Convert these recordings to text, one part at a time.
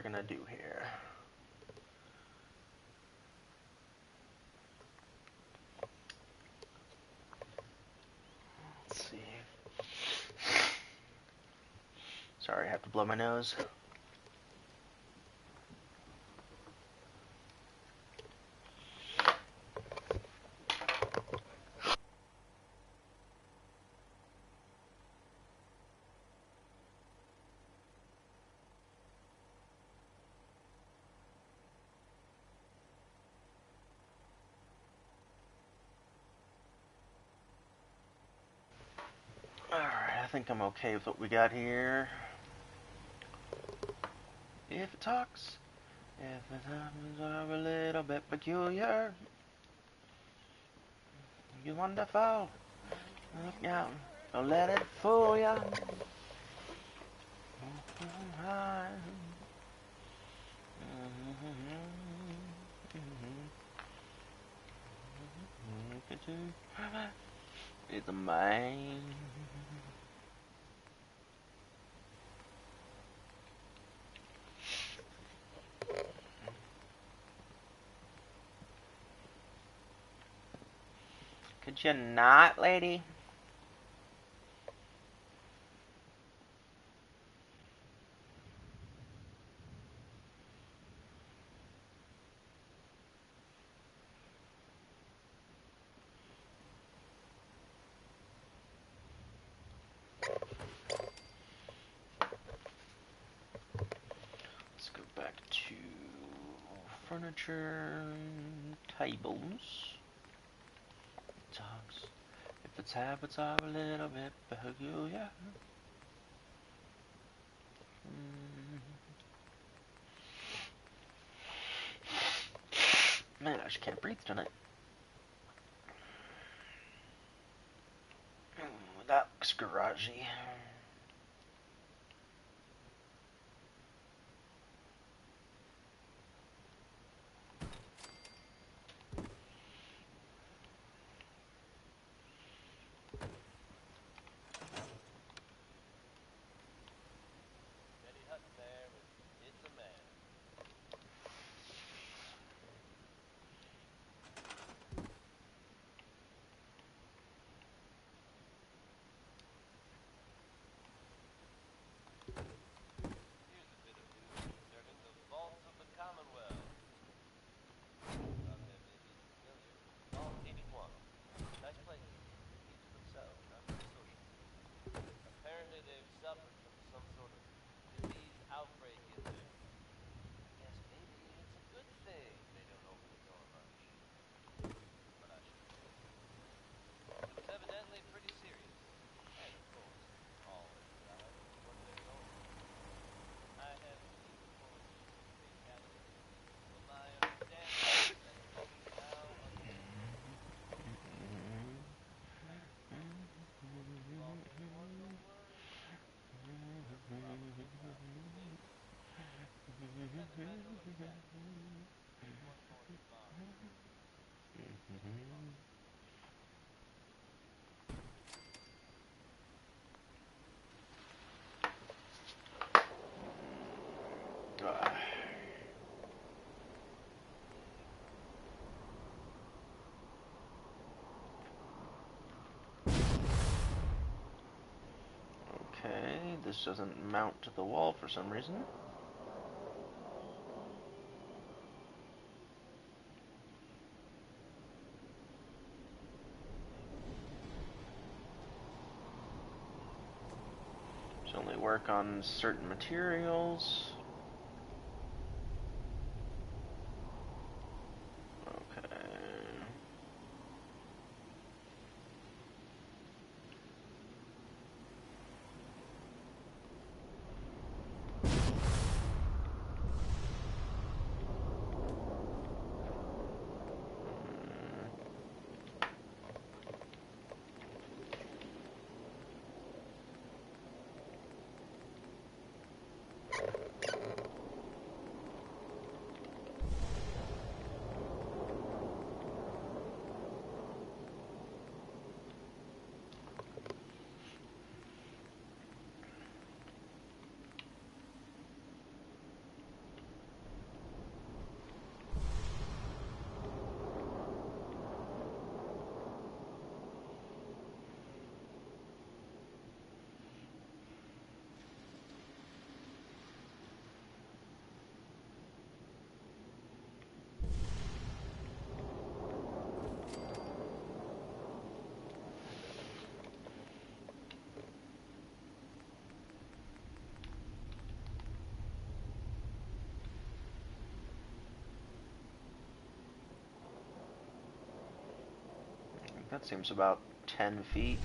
gonna do here. Let's see. Sorry, I have to blow my nose. Alright, I think I'm okay with what we got here. If it talks, if the times are a little bit peculiar, you're wonderful. Look out, don't let it fool ya. It's a man. Could you not, lady? Let's go back to furniture, tables. Talks. If its habits are a little bit peculiar. Man, I just can't breathe tonight. That looks garagey. Okay, this doesn't mount to the wall for some reason. It's only work on certain materials. That seems about 10 feet.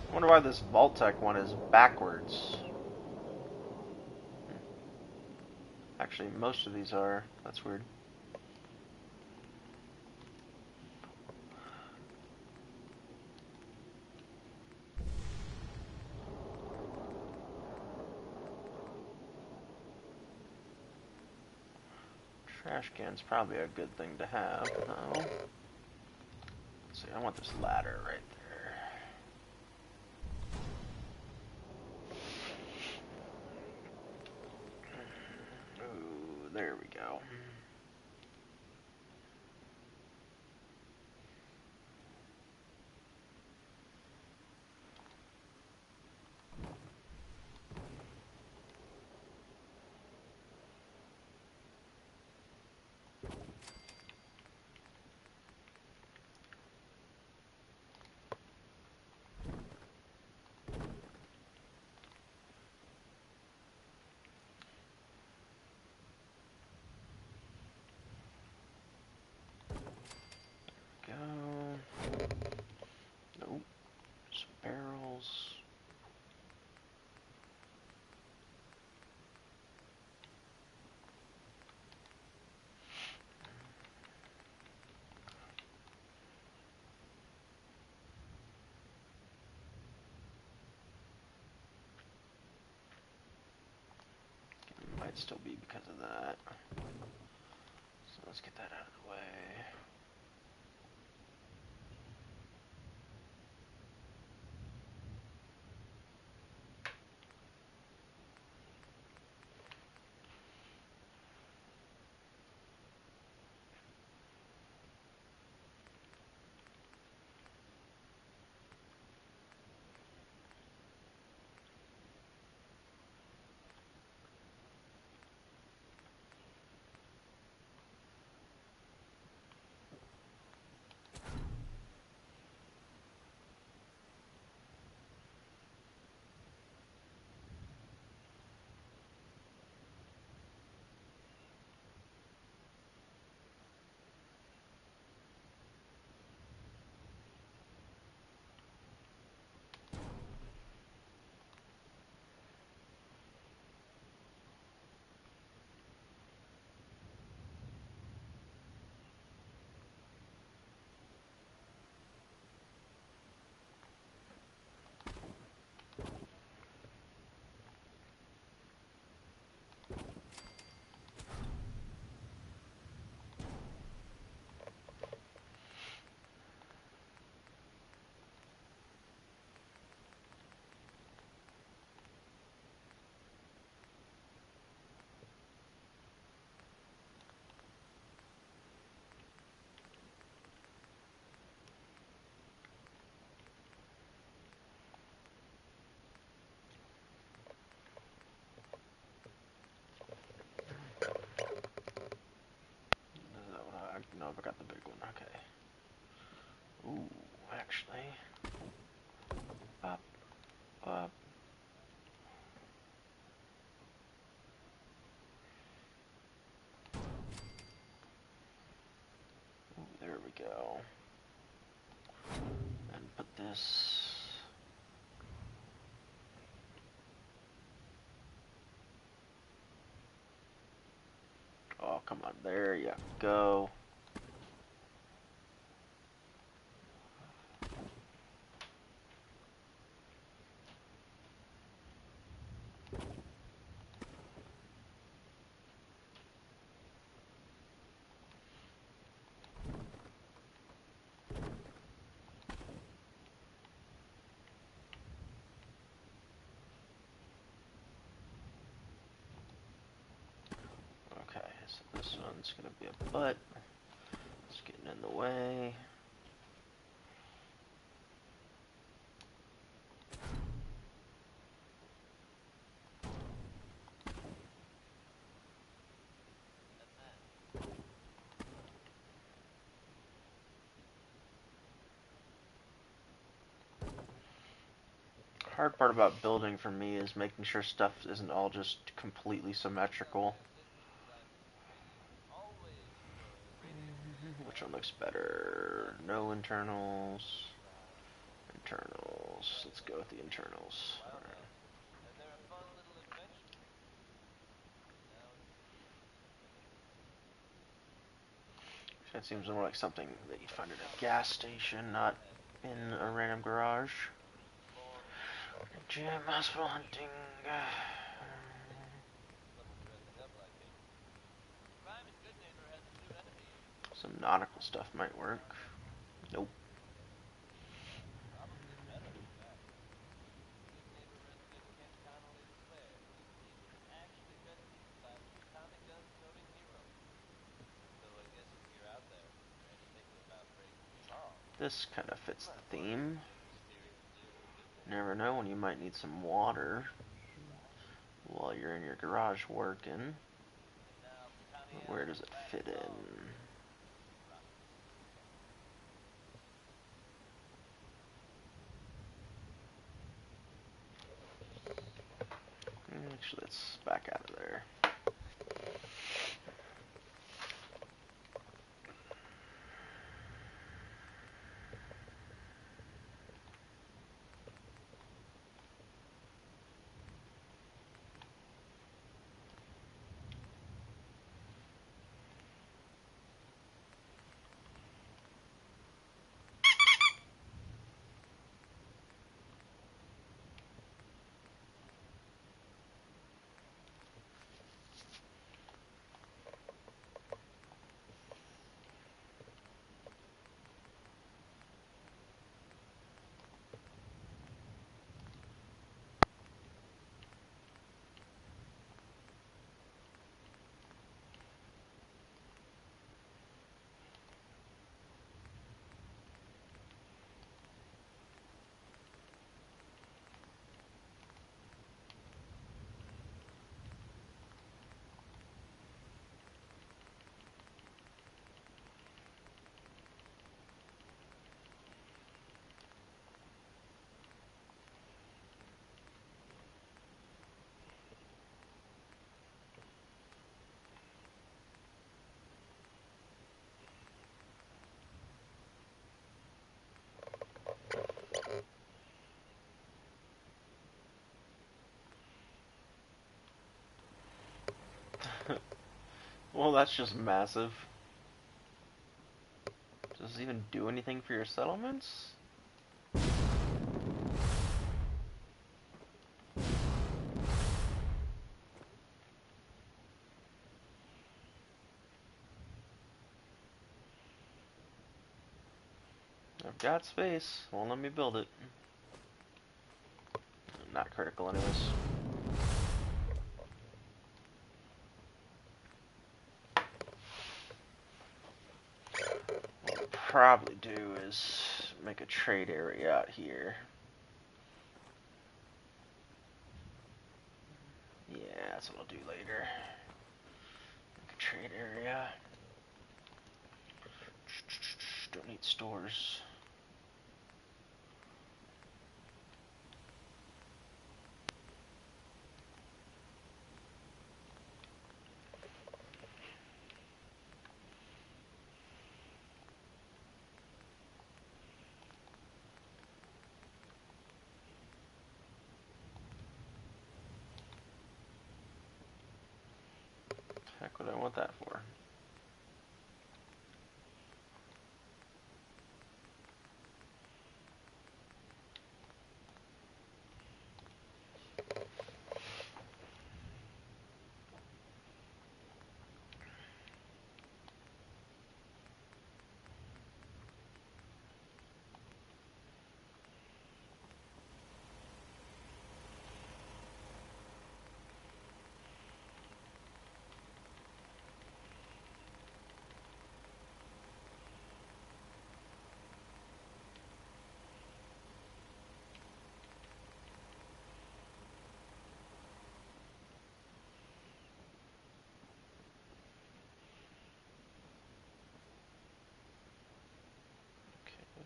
I wonder why this Vault-Tec one is backwards. Actually, most of these are. That's weird. Trash can's probably a good thing to have, though. Let's see, I want this ladder right there. Ooh, there we go. Go. Nope. Some barrels. It might still be because of that. So let's get that out of the way. No, I got the big one. Okay. Ooh, actually. Up, up. Ooh, there we go. And put this. Oh, come on. There you go. Okay, so this one's gonna be a butt. It's getting in the way. hard part about building for me is making sure stuff isn't all just completely symmetrical. Which one looks better? No internals. Internals. Let's go with the internals. All right. That seems more like something that you'd find at a gas station, not in a random garage. Gym, hospital hunting. Some nautical stuff might work. Nope. This kind of fits the theme. Never know when you might need some water while you're in your garage working. Where does it fit in? Actually, let's back out of there. Well, that's just massive. Does this even do anything for your settlements? I've got space. Won't let me build it. Not critical anyways. What I'll probably do is make a trade area out here. Yeah, that's what I'll do later. Make a trade area. Don't need stores. Heck would I want that for?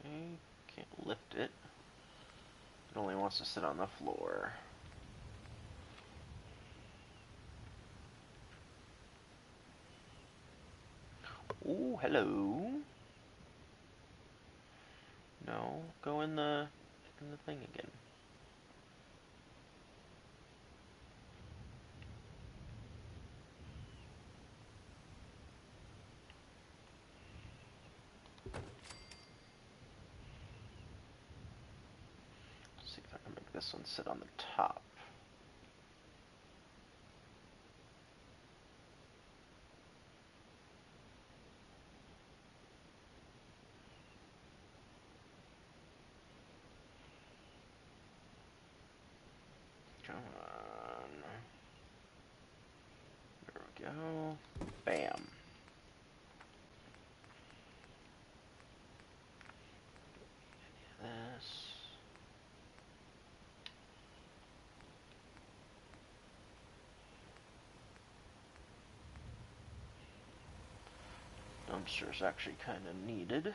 Okay, can't lift it. It only wants to sit on the floor. Ooh, hello. No, go in the thing again. See if I can make this one sit on the top. Come on. There we go. Bam. This. Dumpster's actually kind of needed.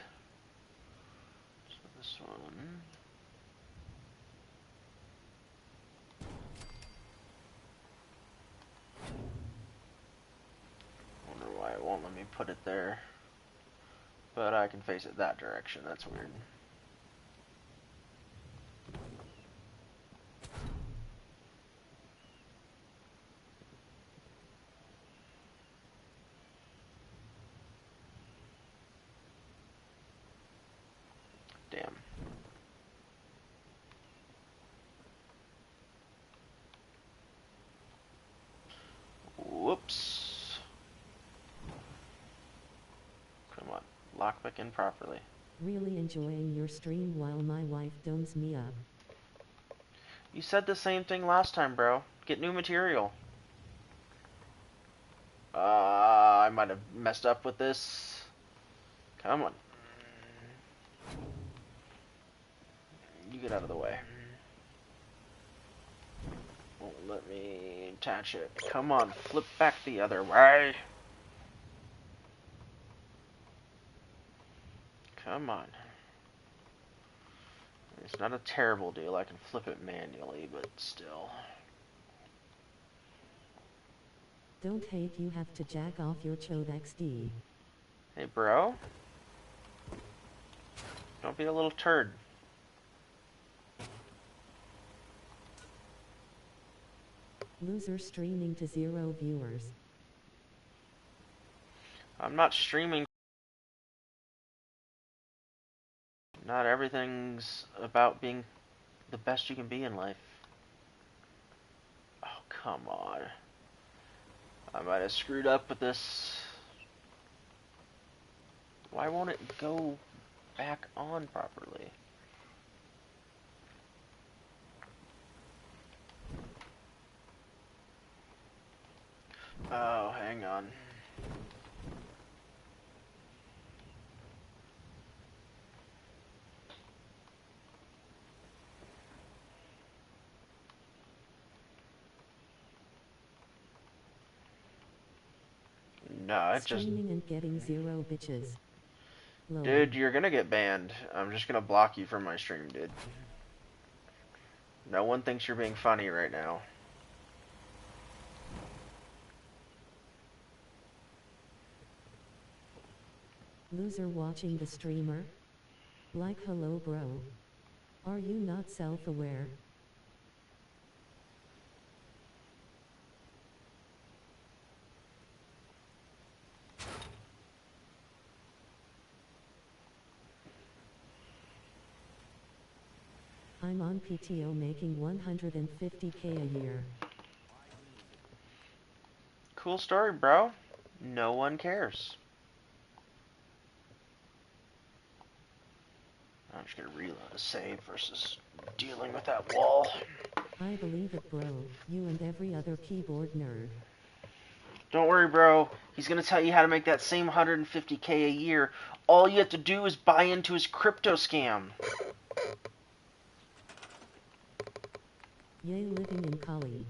So this one. Wonder why it won't let me put it there. But I can face it that direction. That's weird. Damn. Whoops. Come on. Lock back in properly. Really enjoying your stream while my wife domes me up. You said the same thing last time, bro. Get new material. I might have messed up with this. Come on. You get out of the way. Won't let me attach it. Come on, flip back the other way. Come on. It's not a terrible deal. I can flip it manually, but still. Don't hate you have to jack off your Chode XD. Hey, bro. Don't be a little turd. Loser streaming to 0 viewers. I'm not streaming. Not everything's about being the best you can be in life. Oh, come on. I might have screwed up with this. Why won't it go back on properly? Oh, hang on. No, it just... Streaming and getting 0 bitches. Lol. Dude, you're gonna get banned. I'm just gonna block you from my stream, dude. No one thinks you're being funny right now. Loser watching the streamer? Like hello bro. Are you not self-aware? I'm on PTO making 150k a year. Cool story, bro. No one cares. I'm just gonna reload a save versus dealing with that wall. I believe it bro, you and every other keyboard nerd. Don't worry, bro. He's gonna tell you how to make that same 150k a year. All you have to do is buy into his crypto scam. Yay living in Cali.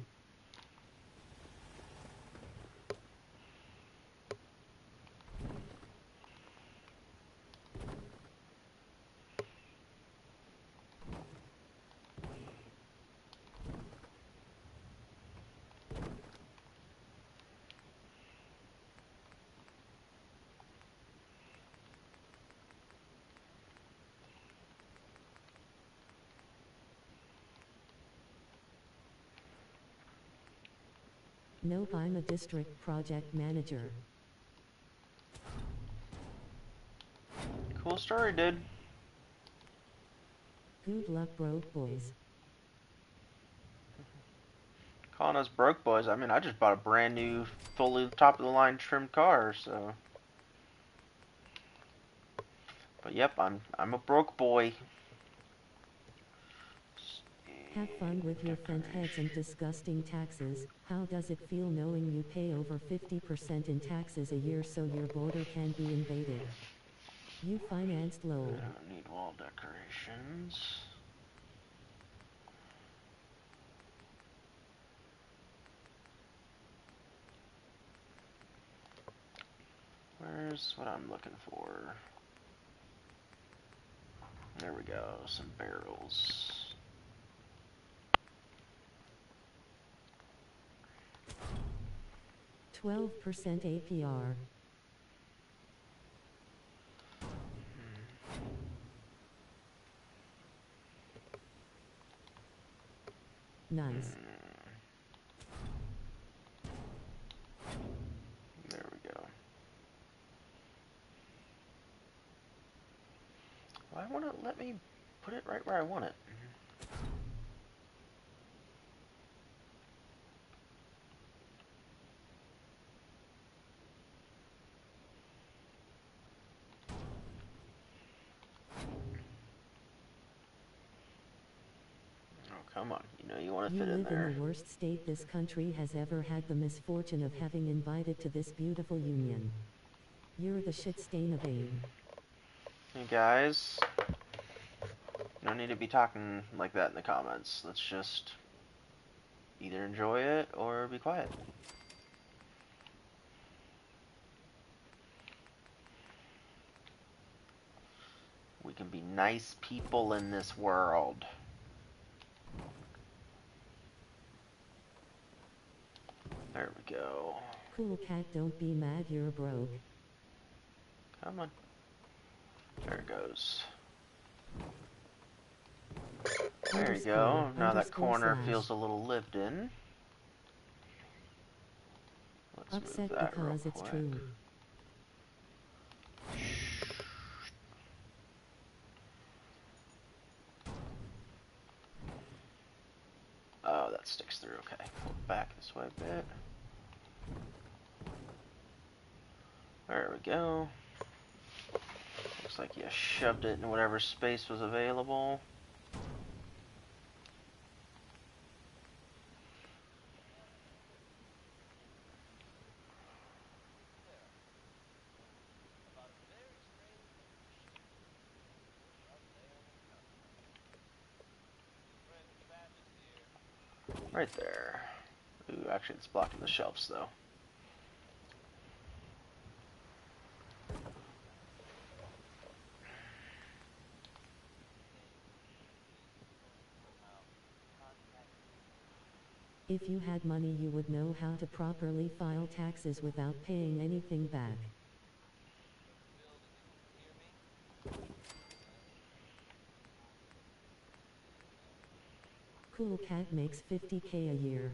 Nope, I'm a district project manager. Cool story, dude. Good luck, broke boys. Calling us broke boys. I mean, I just bought a brand new, fully top of the line trimmed car, so. But yep, I'm a broke boy. Have fun with your fent heads and disgusting taxes. How does it feel knowing you pay over 50% in taxes a year so your border can be invaded? You financed I lol. don't need wall decorations. Where's what I'm looking for? There we go, some barrels. 12% APR. Nice. There we go. Why won't it let me put it right where I want it? Oh, come on. You know you want to You fit in live in there. the worst state this country has ever had the misfortune of having invited to this beautiful union. You're the shit stain of AIM. Hey guys, no need to be talking like that in the comments. Let's just either enjoy it or be quiet. We can be nice people in this world. There we go. Cool cat, don't be mad, you're broke. Come on. There it goes. There you go. Now that corner feels a little lived in. Let's Upset move that real because it's quick. true. Oh, that sticks through. Okay. Pull it back this way a bit. There we go. Looks like you shoved it in whatever space was available. Right there. Ooh, actually it's blocking the shelves though. If you had money, you would know how to properly file taxes without paying anything back. Cool cat makes 50K a year.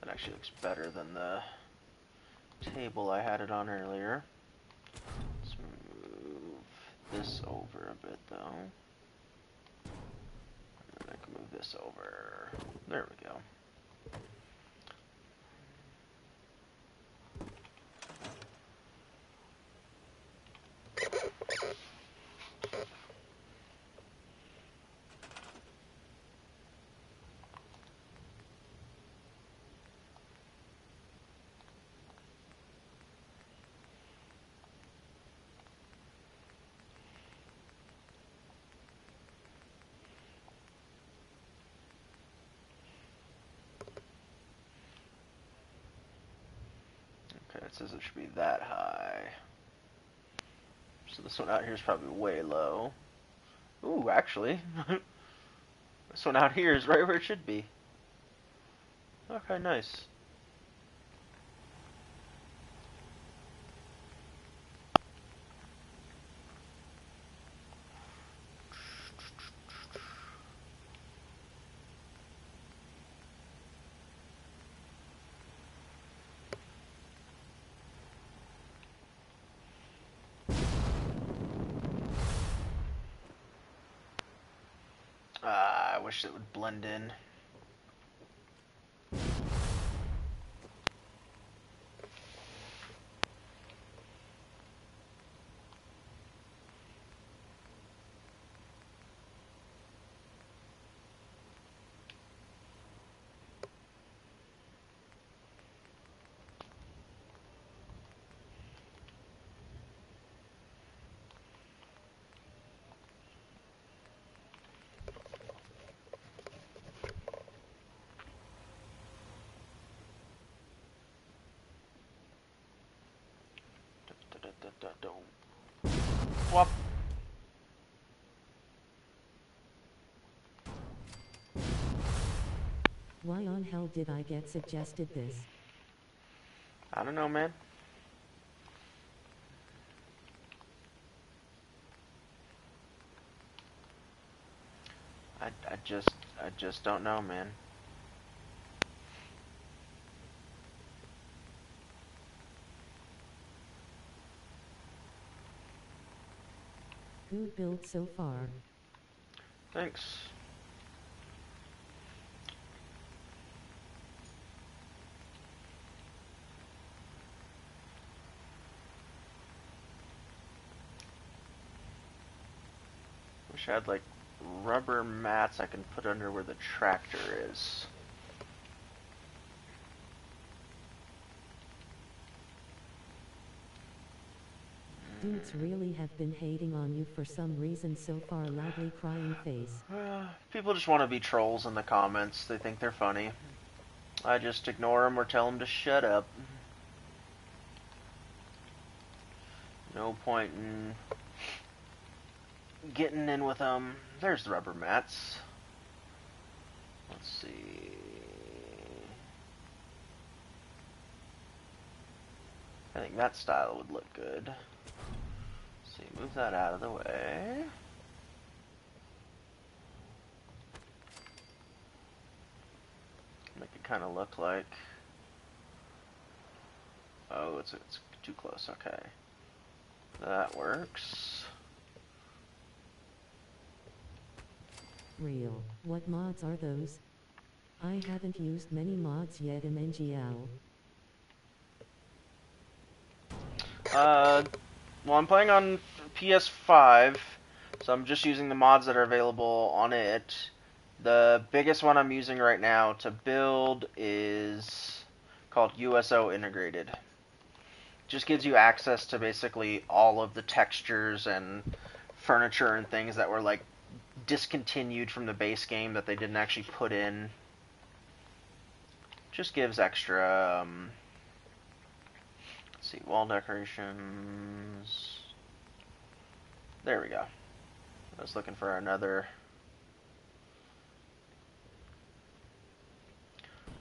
That actually looks better than the table I had it on earlier. Let's move this over a bit though. And then I can move this over. There we go. it says it should be that high. So this one out here is probably way low. Ooh, actually, this one out here is right where it should be. Okay, nice. I wish it would blend in. Whoop. Why on hell did I get suggested this? I don't know, man. I just don't know, man. Good build so far. Thanks. Wish I had like rubber mats I can put under where the tractor is. Dudes really have been hating on you for some reason so far. Loudly crying face. People just want to be trolls in the comments. They think they're funny. I just ignore them or tell them to shut up. No point in getting in with them. There's the rubber mats. Let's see. I think that style would look good. Let's see, move that out of the way. Make it kind of look like... Oh, it's too close, okay. That works. Real. What mods are those? I haven't used many mods yet in MGL. Well, I'm playing on PS5, so I'm just using the mods that are available on it. The biggest one I'm using right now to build is called USO Integrated. Just gives you access to basically all of the textures and furniture and things that were like discontinued from the base game that they didn't actually put in. Just gives extra, let's see, wall decorations. There we go. I was looking for another.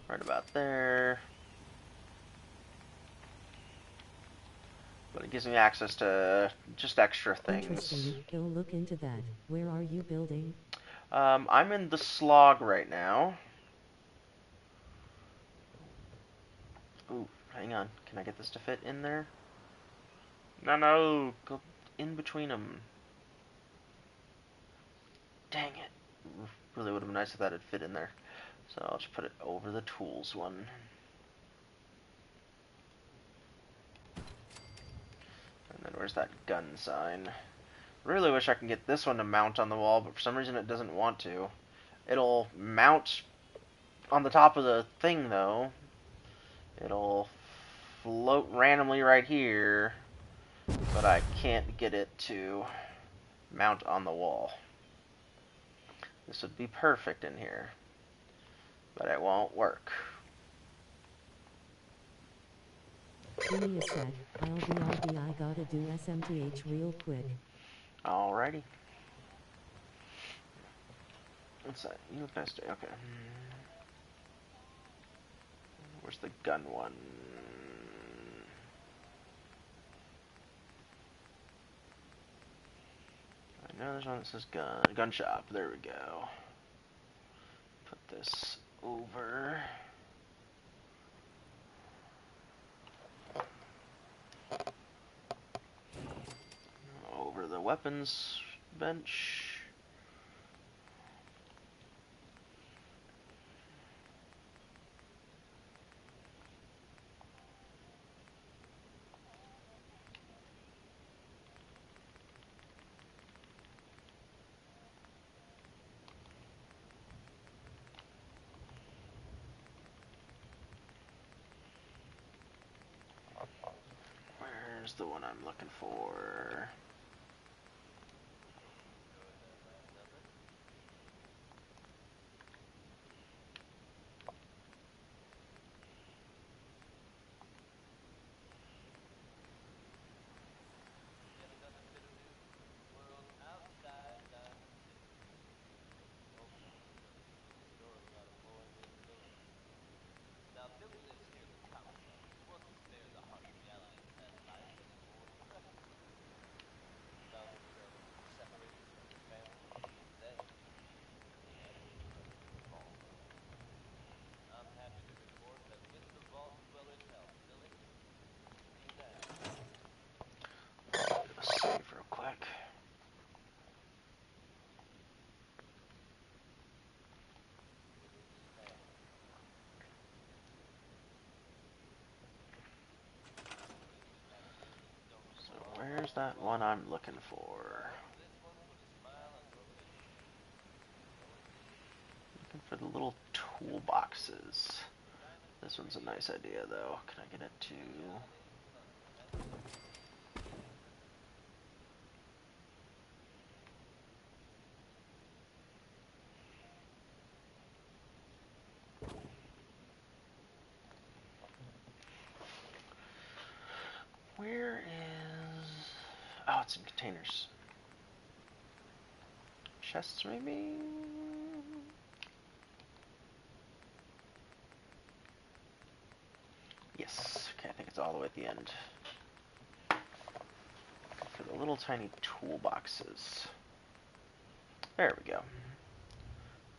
Right about there. But it gives me access to just extra things. Interesting. Go look into that. Where are you building? I'm in the slog right now. Ooh, hang on. Can I get this to fit in there? No, go in between them. Dang it. Really would have been nice if that had fit in there. So I'll just put it over the tools one. And then where's that gun sign? Really wish I could get this one to mount on the wall, but for some reason it doesn't want to. It'll mount on the top of the thing, though. It'll float randomly right here, but I can't get it to mount on the wall. This would be perfect in here, but it won't work. Gimme a sec, BRB, I gotta do SMTH real quick. Alrighty. What's that? You look nice today. Okay. Where's the gun one? I know there's one that says gun shop. There we go. Put this over. Over the weapons bench. Where's the one I'm looking for? Save real quick. So where's that one I'm looking for? Looking for the little toolboxes. This one's a nice idea though. Can I get it to... Where is... Oh, it's in containers. Chests, maybe? Yes. Okay, I think it's all the way at the end. For the little tiny toolboxes. There we go.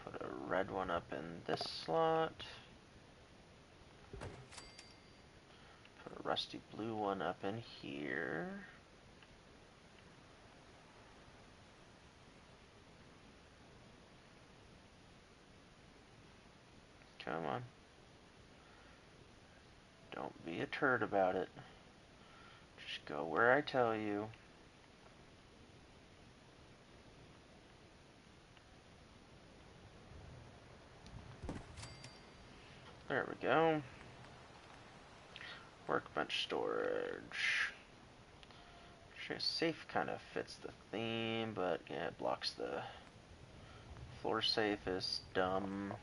Put a red one up in this slot. Put a rusty blue one up in here. Come on. Don't be a turd about it. Just go where I tell you. There we go. Workbench storage. Sure, safe kind of fits the theme, but yeah, it blocks the floor safe is dumb.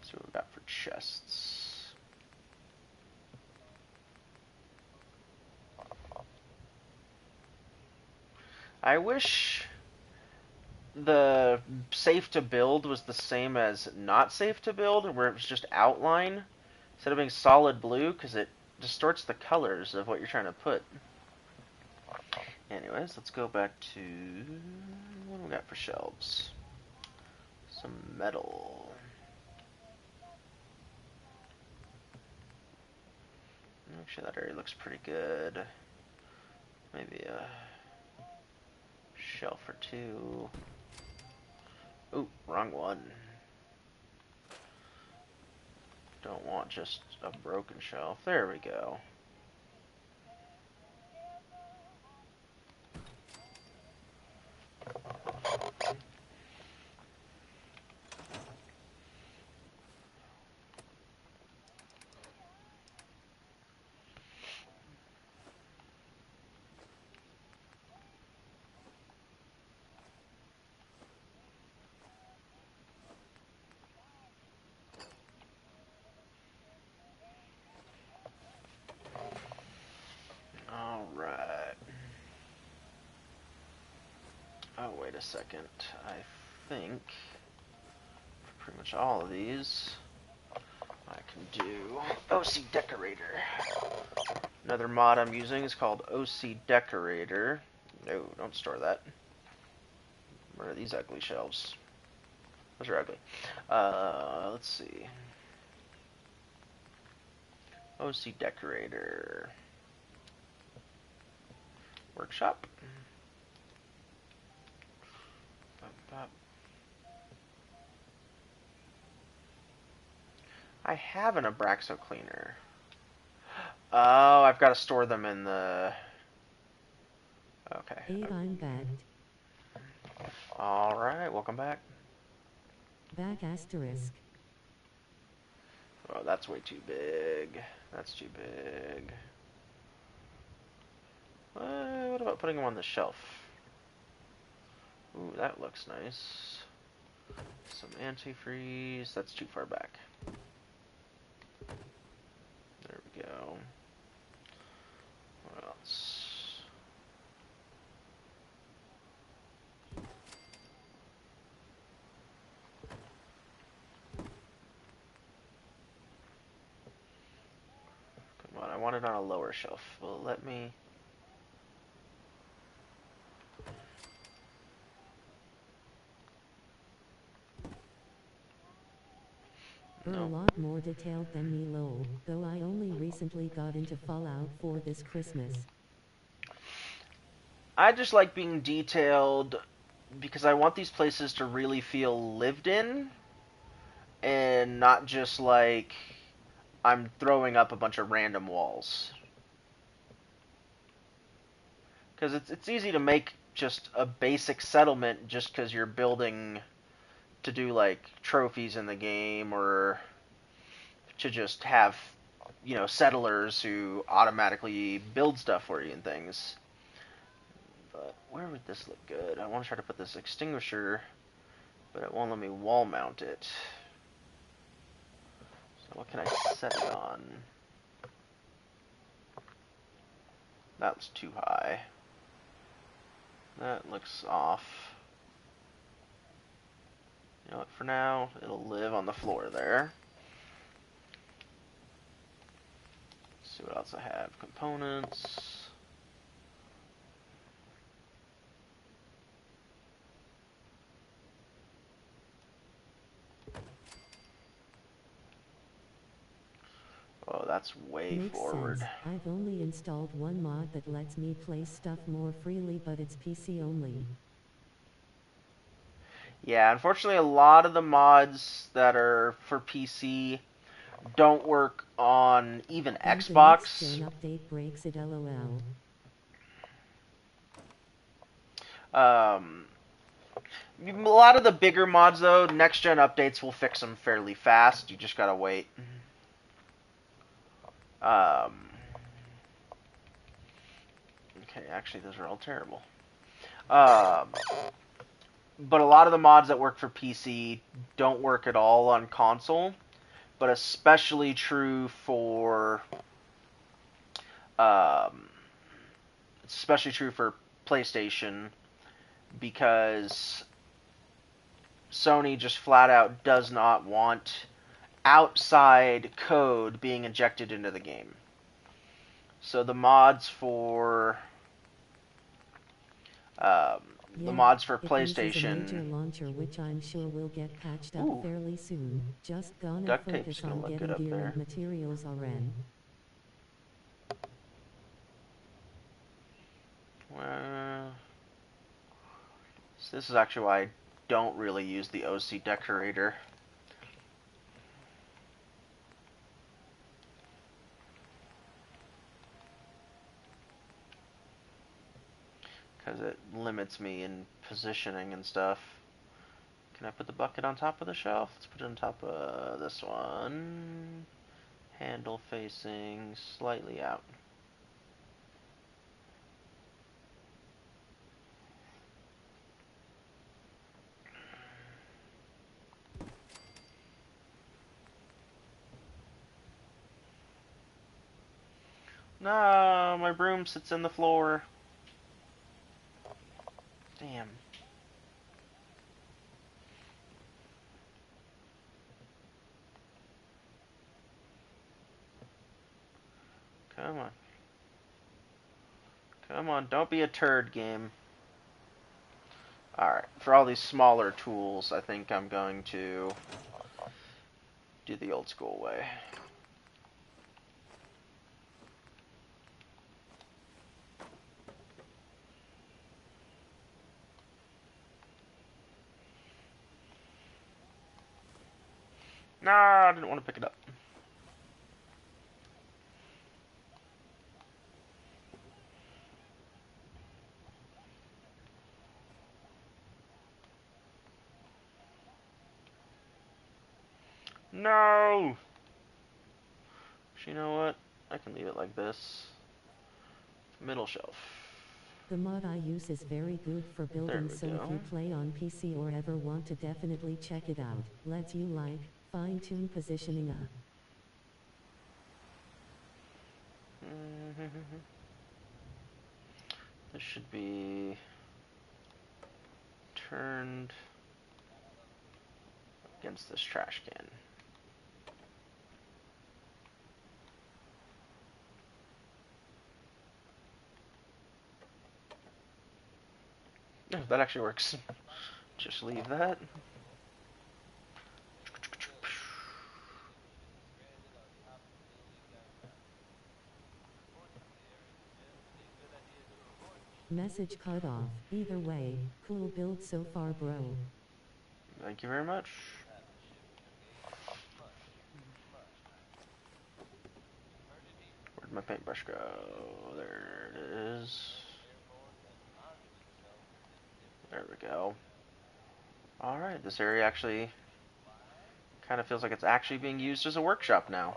So what we got for chests. I wish the safe to build was the same as not safe to build, where it was just outline instead of being solid blue, because it distorts the colors of what you're trying to put. Anyways, let's go back to what do we got for shelves? Some metal. Actually, that area looks pretty good. Maybe a shelf or two. Ooh, wrong one. Don't want just a broken shelf. There we go. wait a second. I think pretty much all of these I can do OC Decorator. Another mod I'm using is called OC Decorator. No, don't store that. Where are these ugly shelves? Those are ugly. Let's see. OC Decorator. Workshop. I have an Abraxo cleaner. Oh, I've got to store them in the... Okay. Hey, I'm back. Alright, welcome back. Back asterisk. Oh, that's way too big. That's too big. What about putting them on the shelf? Ooh, that looks nice. Some antifreeze. That's too far back. There we go. What else? Come on, I want it on a lower shelf. Well, let me... You're a Nope. lot more detailed than me, lol, though I only recently got into Fallout 4 this Christmas. I just like being detailed because I want these places to really feel lived in and not just like I'm throwing up a bunch of random walls. Because it's easy to make just a basic settlement just because you're building to do like trophies in the game or to just have, you know, settlers who automatically build stuff for you and things. But where would this look good? I want to try to put this extinguisher, but it won't let me wall mount it. So what can I set it on? That's too high. That looks off. You know what, for now, it'll live on the floor there. Let's see what else I have. Components. Oh, that's way Makes forward. sense. I've only installed one mod that lets me place stuff more freely, but it's PC only. Yeah, unfortunately, a lot of the mods that are for PC don't work on even And the Xbox. next gen update breaks it, lol. A lot of the bigger mods, though, next gen updates will fix them fairly fast. You just gotta wait. Okay, actually, those are all terrible. But a lot of the mods that work for PC don't work at all on console, but especially true for it's especially true for PlayStation because Sony just flat out does not want outside code being injected into the game. So the mods for Yeah, PlayStation. It uses a major launcher, which I'm sure will get patched up Ooh. fairly soon. Just gonna Duct tape's focus gonna on look getting good up gear there. and materials already. Well, so this is actually why I don't really use the OC Decorator. Because it limits me in positioning and stuff. Can I put the bucket on top of the shelf? Let's put it on top of this one. Handle facing slightly out. No, my broom sits in the floor. Damn. Come on. Come on, don't be a turd, game. Alright, for all these smaller tools, I think I'm going to do the old school way. No, I didn't want to pick it up. No! But you know what? I can leave it like this. Middle shelf. The mod I use is very good for building, so if you play on PC or ever want to, definitely check it out. Lets you like, fine-tune positioning up. This should be turned against this trash can. Yeah, that actually works. Just leave that. Message cut off. Either way, cool build so far, bro. Thank you very much. Where'd my paintbrush go? There it is. There we go. Alright, this area actually kind of feels like it's actually being used as a workshop now.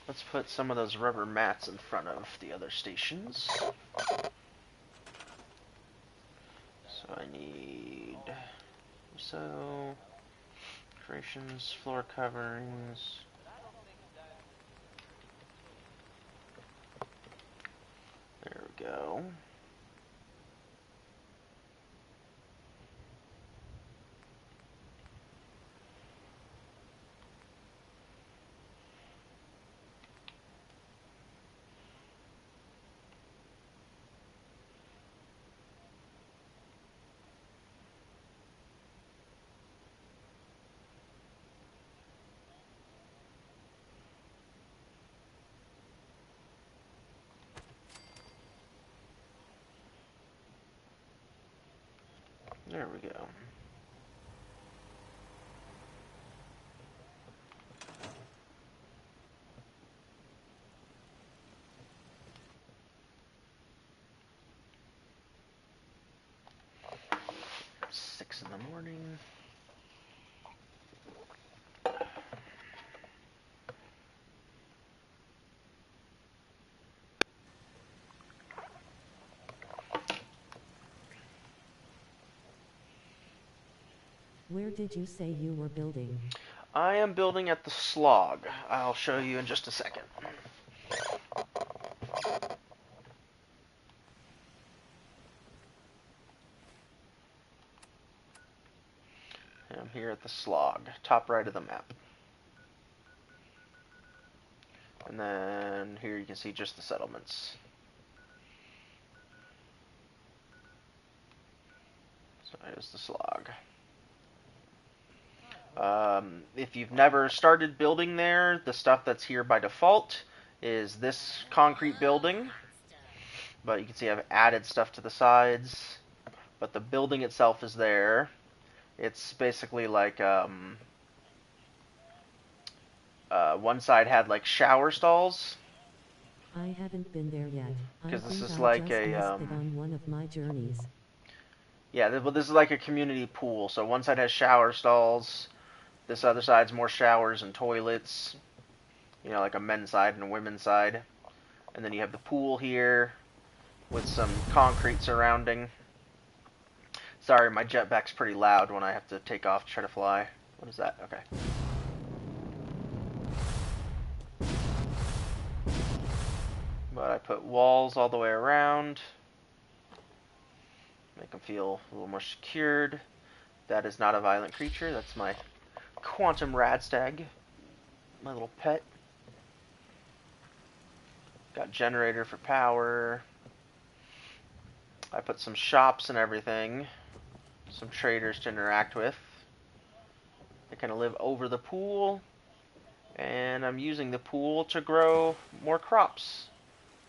Let's put some of those rubber mats in front of the other stations. So I need decorations, floor coverings. There we go. There we go. It's 6 in the morning. Where did you say you were building? I am building at the slog. I'll show you in just a second. I'm here at the slog, top right of the map. And then here you can see just the settlements. So there's the slog. If you've never started building there, the stuff that's here by default is this concrete building. But you can see I've added stuff to the sides. But the building itself is there. It's basically like one side had like shower stalls. I haven't been there yet. Because this is I like just a missed it on one of my journeys. yeah, well, this is like a community pool. So one side has shower stalls. This other side's more showers and toilets. You know, like a men's side and a women's side. And then you have the pool here with some concrete surrounding. Sorry, my jetpack's pretty loud when I have to take off to try to fly. What is that? Okay. But I put walls all the way around. Make them feel a little more secured. That is not a violent creature. That's my Quantum Radstag. My little pet. Got generator for power. I put some shops and everything. Some traders to interact with. They kind of live over the pool. And I'm using the pool to grow more crops.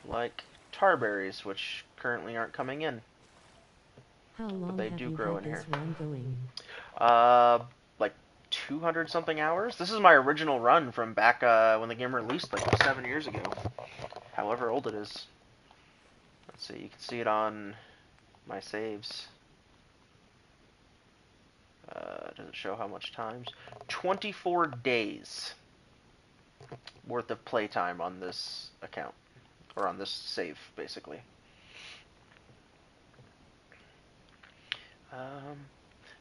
Like tarberries, which currently aren't coming in. How long they have do you grow had in this here. run going? Like 200 something hours. This is my original run from back when the game released like 7 years ago. However old it is. Let's see, you can see it on my saves. Does it show how much times? 24 days worth of playtime on this account. Or on this save, basically.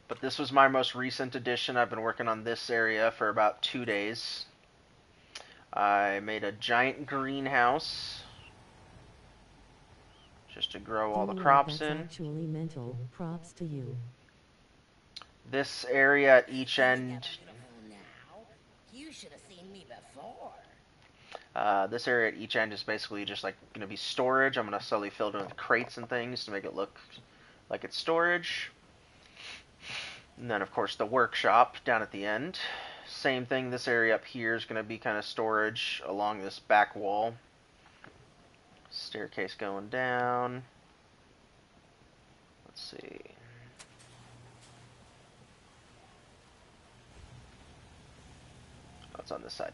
But this was my most recent addition. I've been working on this area for about 2 days. I made a giant greenhouse just to grow all the crops that's in. actually mental. Props to you. This area at each end. You should have seen me before. This area at each end is basically just like going to be storage. I'm going to slowly fill it with crates and things to make it look like it's storage. And then, of course, the workshop down at the end. Same thing, this area up here is going to be kind of storage along this back wall. Staircase going down. Let's see. Oh, it's on this side.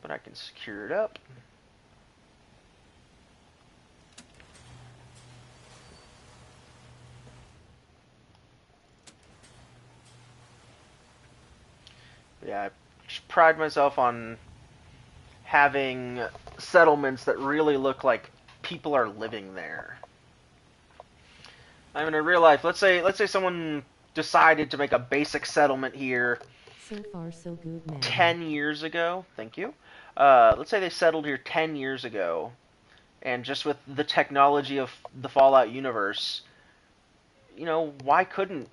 But I can secure it up. Yeah, I pride myself on having settlements that really look like people are living there. I mean, in real life, let's say someone decided to make a basic settlement here. So far, so good, man. 10 years ago. Thank you. Let's say they settled here 10 years ago, and just with the technology of the Fallout universe, you know, why couldn't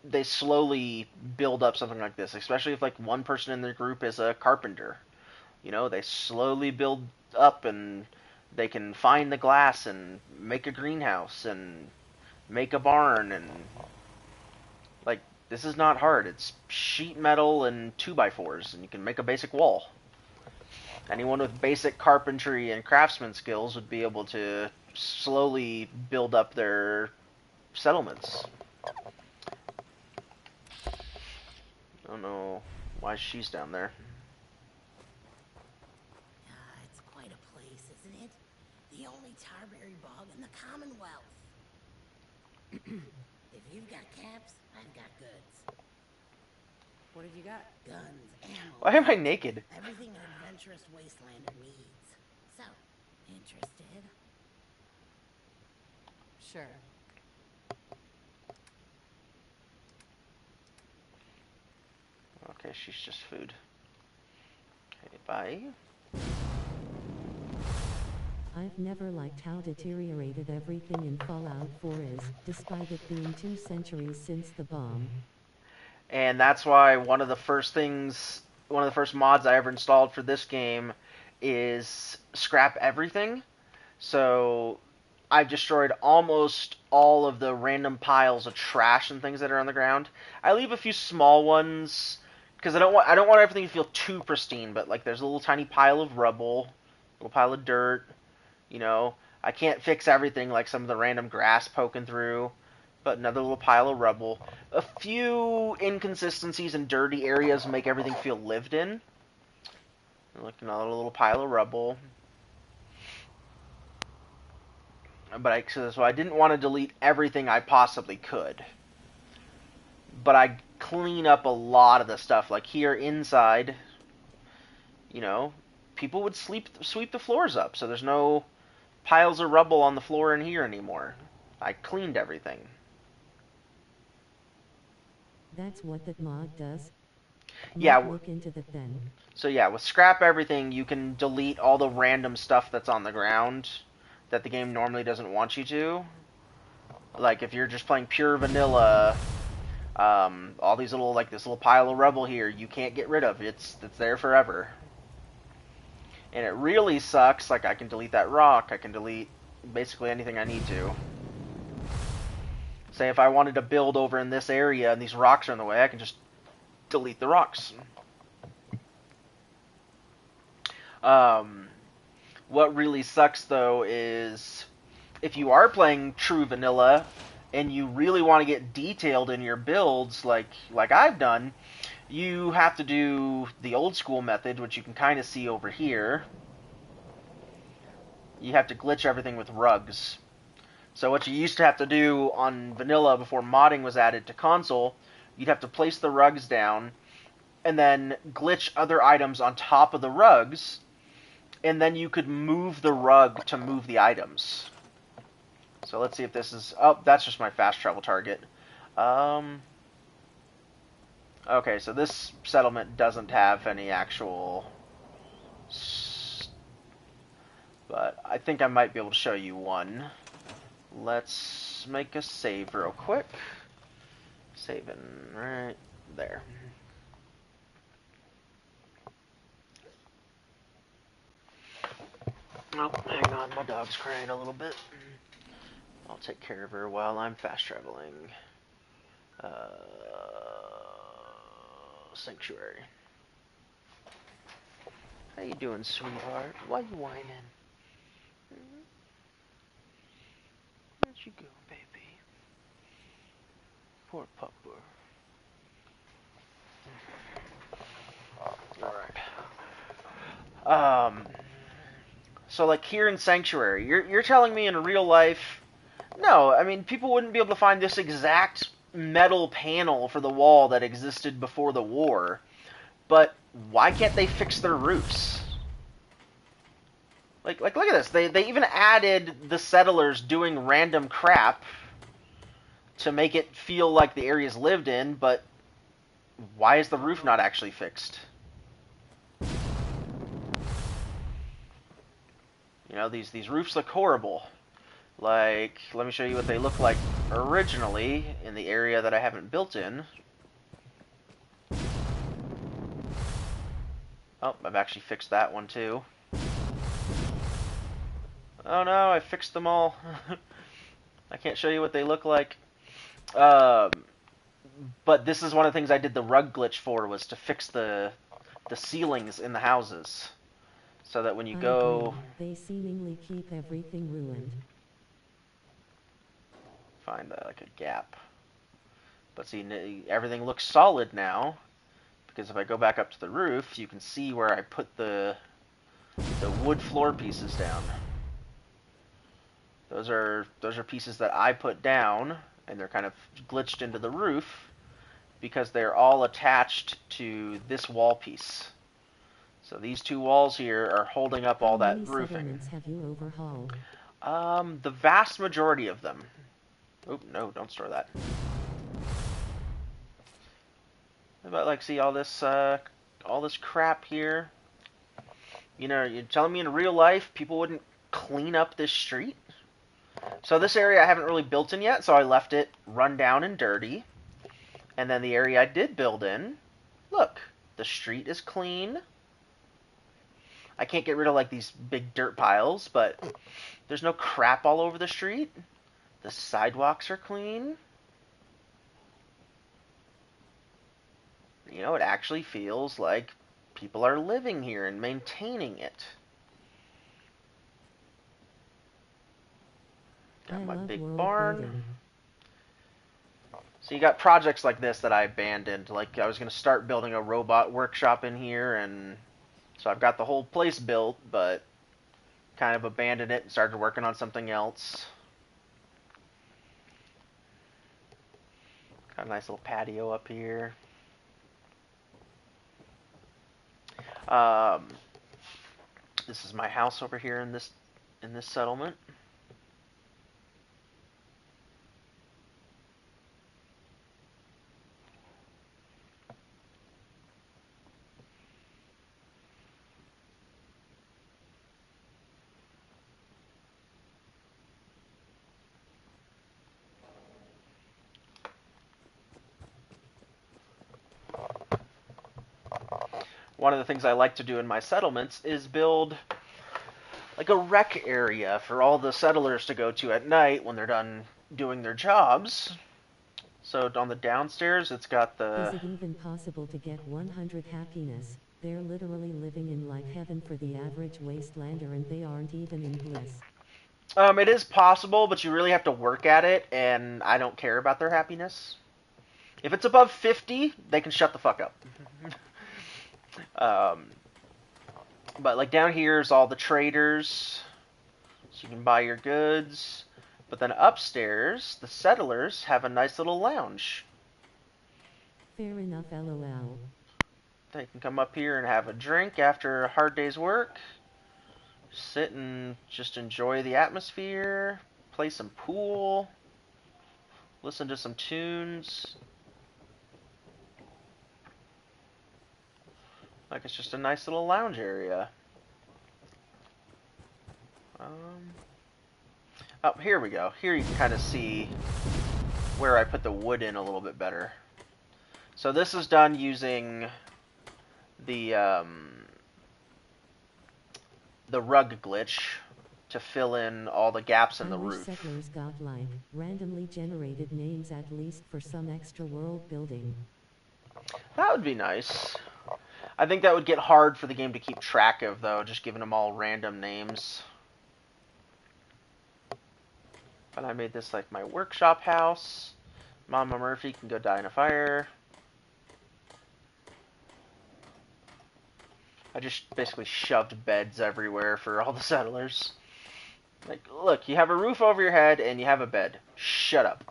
they slowly build up something like this? Especially if like one person in their group is a carpenter. You know, they slowly build up and they can find the glass and make a greenhouse and make a barn, and like, this is not hard. It's sheet metal and 2x4s, and you can make a basic wall. Anyone with basic carpentry and craftsman skills would be able to slowly build up their settlements. I don't know why she's down there. It's quite a place, isn't it? The only tarberry bog in the Commonwealth. If you've got caps, I've got goods. What have you got? Guns, ammo. Why am I naked? Everything an adventurous wastelander needs. So, interested? Sure. Okay, she's just food. Okay, bye. I've never liked how deteriorated everything in Fallout 4 is, despite it being 2 centuries since the bomb. And that's why one of the first mods I ever installed for this game is scrap everything. So I've destroyed almost all of the random piles of trash and things that are on the ground. I leave a few small ones because I don't want everything to feel too pristine, but like there's a little tiny pile of rubble, a little pile of dirt, you know. I can't fix everything, like some of the random grass poking through, but another little pile of rubble. A few inconsistencies and dirty areas make everything feel lived in. Like another little pile of rubble. But so I didn't want to delete everything I possibly could. But I clean up a lot of the stuff. Like here inside, you know, people would sweep the floors up, so there's no piles of rubble on the floor in here anymore. I cleaned everything. That's what that mod does? Yeah. Look into that then. So yeah, with scrap everything, you can delete all the random stuff that's on the ground that the game normally doesn't want you to. Like if you're just playing pure vanilla, all these little, like this little pile of rubble here, you can't get rid of. It's there forever. And it really sucks. Like, I can delete that rock. I can delete basically anything I need to. Say if I wanted to build over in this area and these rocks are in the way, I can just delete the rocks. What really sucks, though, is if you are playing true vanilla and you really want to get detailed in your builds, like I've done, you have to do the old school method, which you can kind of see over here. You have to glitch everything with rugs. So what you used to have to do on vanilla before modding was added to console, you'd have to place the rugs down and then glitch other items on top of the rugs, and then you could move the rug to move the items. So let's see if this is... Oh, that's just my fast travel target. Okay, so this settlement doesn't have any actual... But I think I might be able to show you one. Let's make a save real quick. Saving right there. Oh, hang on, my dog's crying a little bit. I'll take care of her while I'm fast traveling. Sanctuary. How you doing, sweetheart? Why you whining? Where'd you go, baby? Poor pupper. Alright. So like here in Sanctuary, you're telling me in real life... No, I mean, people wouldn't be able to find this exact metal panel for the wall that existed before the war. But why can't they fix their roofs? Like look at this. They even added the settlers doing random crap to make it feel like the area's lived in, but why is the roof not actually fixed? You know, these roofs look horrible. Like, let me show you what they look like originally in the area that I haven't built in. Oh, I've actually fixed that one too. Oh no, I fixed them all. I can't show you what they look like. But this is one of the things I did the rug glitch for, was to fix the ceilings in the houses. So that when you go... They seemingly keep everything ruined. Find like a gap. But see, everything looks solid now. Because if I go back up to the roof, you can see where I put the wood floor pieces down. Those are pieces that I put down, and they're kind of glitched into the roof because they're all attached to this wall piece. So these two walls here are holding up all that roofing. How many settlements have you overhauled? The vast majority of them. Oop, no, don't store that. But like, see all this crap here? You know, you're telling me in real life people wouldn't clean up this street? So this area I haven't really built in yet, so I left it run down and dirty. And then the area I did build in, look, the street is clean. I can't get rid of like these big dirt piles, but there's no crap all over the street. The sidewalks are clean. You know, it actually feels like people are living here and maintaining it. Got my big barn. Building. So you got projects like this that I abandoned. Like, I was going to start building a robot workshop in here, and so I've got the whole place built, but kind of abandoned it and started working on something else. Got a nice little patio up here. This is my house over here in this settlement. one of the things I like to do in my settlements is build like a rec area for all the settlers to go to at night when they're done doing their jobs. So on the downstairs, it's got Is the... it even possible to get 100 happiness? They're literally living in like heaven for the average wastelander and they aren't even in bliss. It is possible, but you really have to work at it, and I don't care about their happiness. If it's above 50, they can shut the fuck up. But like down here is all the traders, so you can buy your goods. But then upstairs, the settlers have a nice little lounge. Fair enough, lol. They can come up here and have a drink after a hard day's work. Sit and just enjoy the atmosphere. Play some pool. Listen to some tunes. Like it's just a nice little lounge area. Oh, here we go. Here you can kind of see where I put the wood in a little bit better. So this is done using the rug glitch to fill in all the gaps in the I wish roof. settlers got like randomly generated names at least for some extra world building. That would be nice. I think that would get hard for the game to keep track of, though, just giving them all random names. But I made this like my workshop house. Mama Murphy can go die in a fire. I just basically shoved beds everywhere for all the settlers. Like, look, you have a roof over your head and you have a bed. Shut up.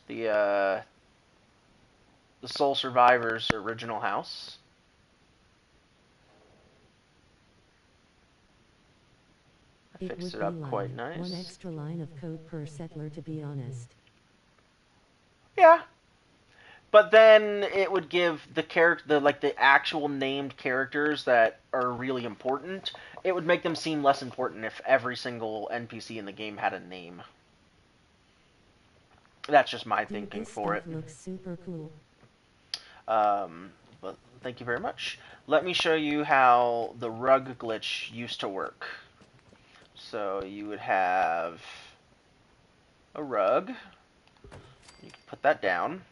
The Soul Survivors original house. I fixed it up quite nice. One extra line of code per settler, to be honest. Yeah. But then it would give the the actual named characters that are really important, it would make them seem less important if every single NPC in the game had a name. That's just my thinking for it. This looks super cool. But thank you very much. Let me show you how the rug glitch used to work. So you would have a rug. You can put that down.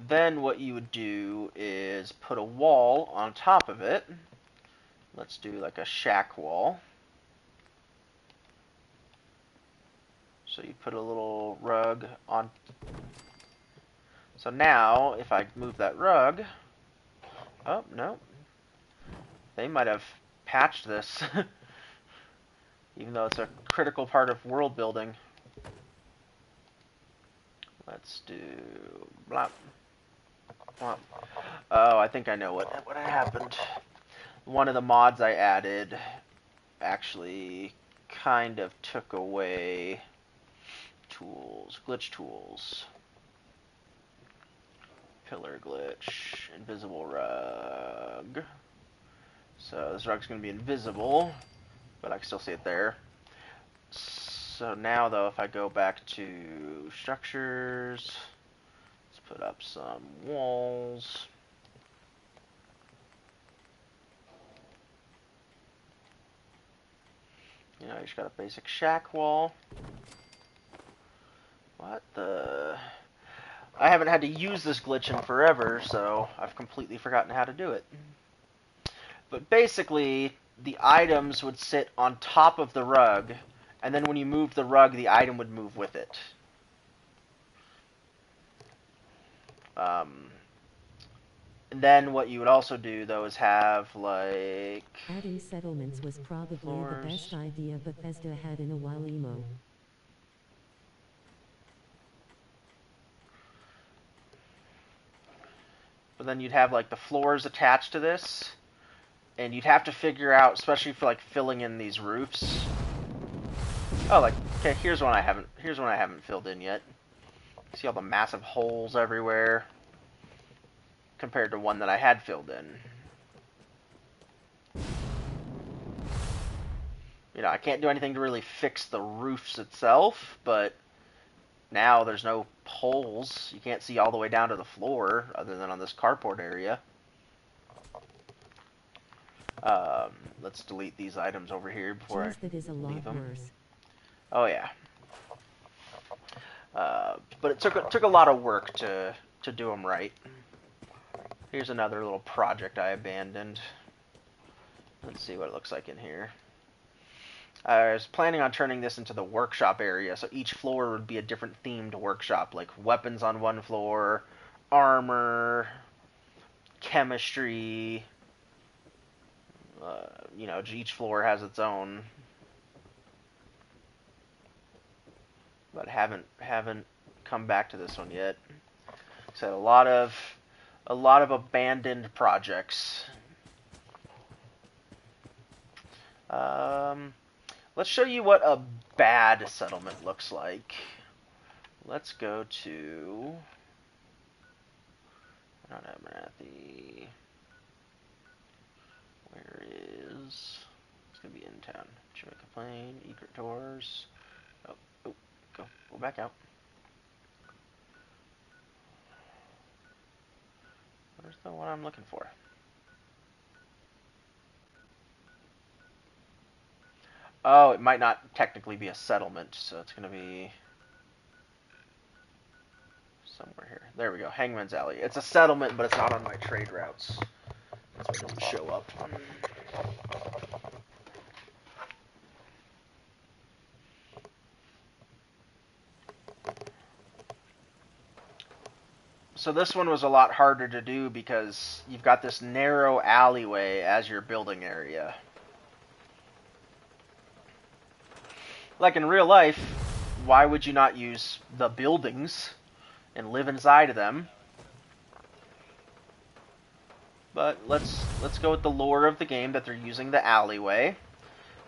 Then what you would do is put a wall on top of it. Let's do like a shack wall. So you put a little rug on. So now, if I move that rug... Oh, no. They might have patched this. Even though it's a critical part of world building. Let's do... Blop. Blop. Oh, I think I know what happened. One of the mods I added actually kind of took away tools, glitch tools. Pillar glitch, invisible rug. So this rug's going to be invisible, but I can still see it there. So now, though, if I go back to structures, let's put up some walls. You know, you just got a basic shack wall. What the... I haven't had to use this glitch in forever, so I've completely forgotten how to do it. But basically, the items would sit on top of the rug, and then when you moved the rug, the item would move with it. And then what you would also do, though, is have, like... Adding settlements was probably floors. the best idea Bethesda had in a while, emo. But then you'd have, like, the floors attached to this, and you'd have to figure out, especially for, like, filling in these roofs. Oh, like, okay, here's one I haven't filled in yet. See all the massive holes everywhere compared to one that I had filled in. You know, I can't do anything to really fix the roofs itself, but now there's no holes. You can't see all the way down to the floor other than on this carport area. Let's delete these items over here before Jeez, that is a I lot leave them. worse. Oh yeah. But it took a lot of work to do them right. Here's another little project I abandoned. Let's see what it looks like in here. I was planning on turning this into the workshop area, so each floor would be a different themed workshop, like weapons on one floor, armor, chemistry. Each floor has its own. But haven't come back to this one yet. So a lot of abandoned projects. Let's show you what a bad settlement looks like. Let's go to, I don't know, Marathi. Where is, it's gonna be in town. Jamaica Plain, Egret Doors. Oh, go back out. Where's the one I'm looking for? Oh, it might not technically be a settlement, so it's going to be somewhere here. There we go, Hangman's Alley. It's a settlement, but it's not on my trade routes. That's why it doesn't show up. So this one was a lot harder to do because you've got this narrow alleyway as your building area. Like in real life, why would you not use the buildings and live inside of them? But let's go with the lore of the game that they're using the alleyway.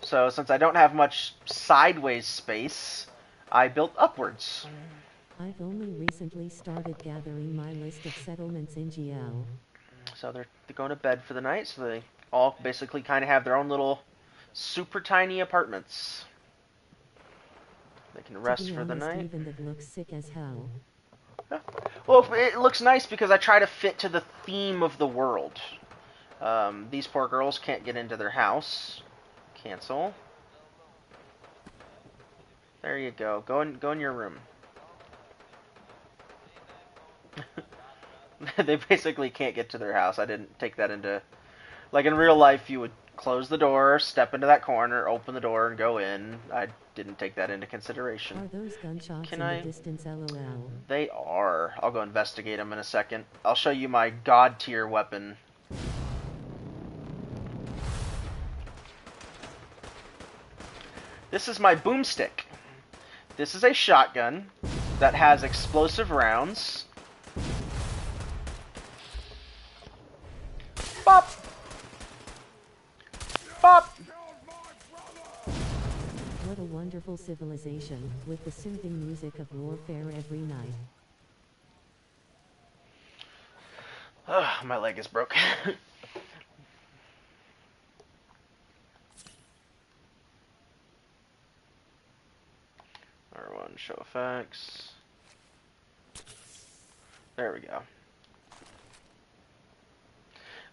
So since I don't have much sideways space, I built upwards. I've only recently started gathering my list of settlements in GL. So they're going to bed for the night, so they all basically kind of have their own little super tiny apartments. They can rest for the night. Even that looks sick as hell. Yeah. Well, it looks nice because I try to fit to the theme of the world. These poor girls can't get into their house. Cancel. There you go. Go in your room. They basically can't get to their house. I didn't take that into... Like in real life, you would close the door, step into that corner, open the door, and go in. I didn't take that into consideration. Are those gunshots in the distance, LOL? They are. I'll go investigate them in a second. I'll show you my god tier weapon. This is my boomstick. This is a shotgun that has explosive rounds. Bop! Bop! What a wonderful civilization, with the soothing music of warfare every night. Ugh, my leg is broken. R1, show effects. There we go.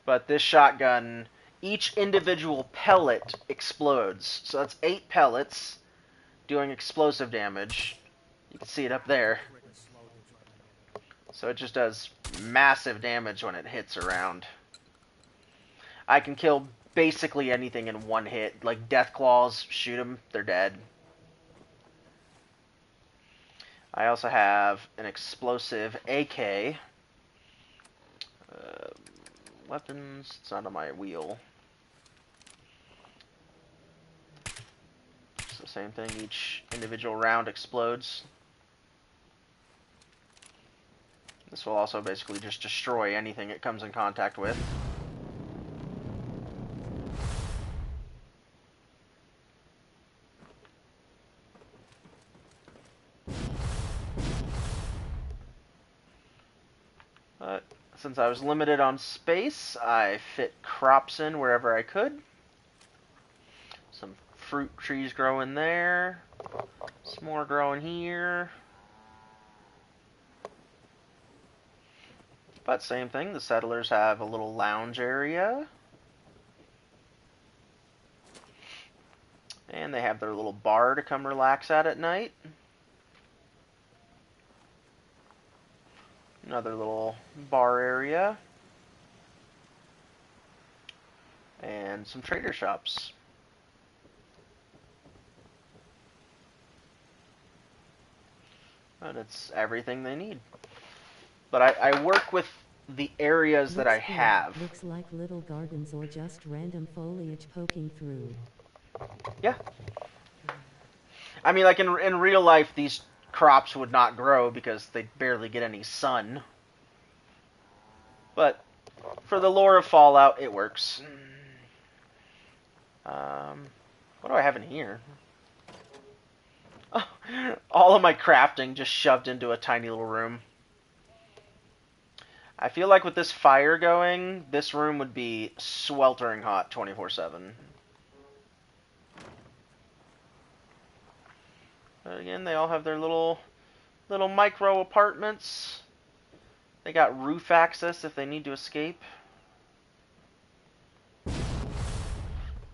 But this shotgun, each individual pellet explodes. So that's 8 pellets doing explosive damage. You can see it up there. So it just does massive damage when it hits around. I can kill basically anything in one hit. Like Deathclaws, shoot them, they're dead. I also have an explosive AK. Weapons, it's not on my wheel. It's the same thing, each individual round explodes. This will also basically just destroy anything it comes in contact with. But since I was limited on space, I fit crops in wherever I could. Some fruit trees growing there. Some more growing here. But same thing, the settlers have a little lounge area. And they have their little bar to come relax at night. Another little bar area. And some trader shops. But it's everything they need. But I work with the areas that I Looks good. have. Looks like little gardens or just random foliage poking through. Yeah. I mean, like in real life, these crops would not grow because they barely get any sun. But for the lore of Fallout, it works. What do I have in here? Oh, all of my crafting just shoved into a tiny little room. I feel like with this fire going, this room would be sweltering hot 24/7. But again, they all have their little micro apartments. They got roof access if they need to escape.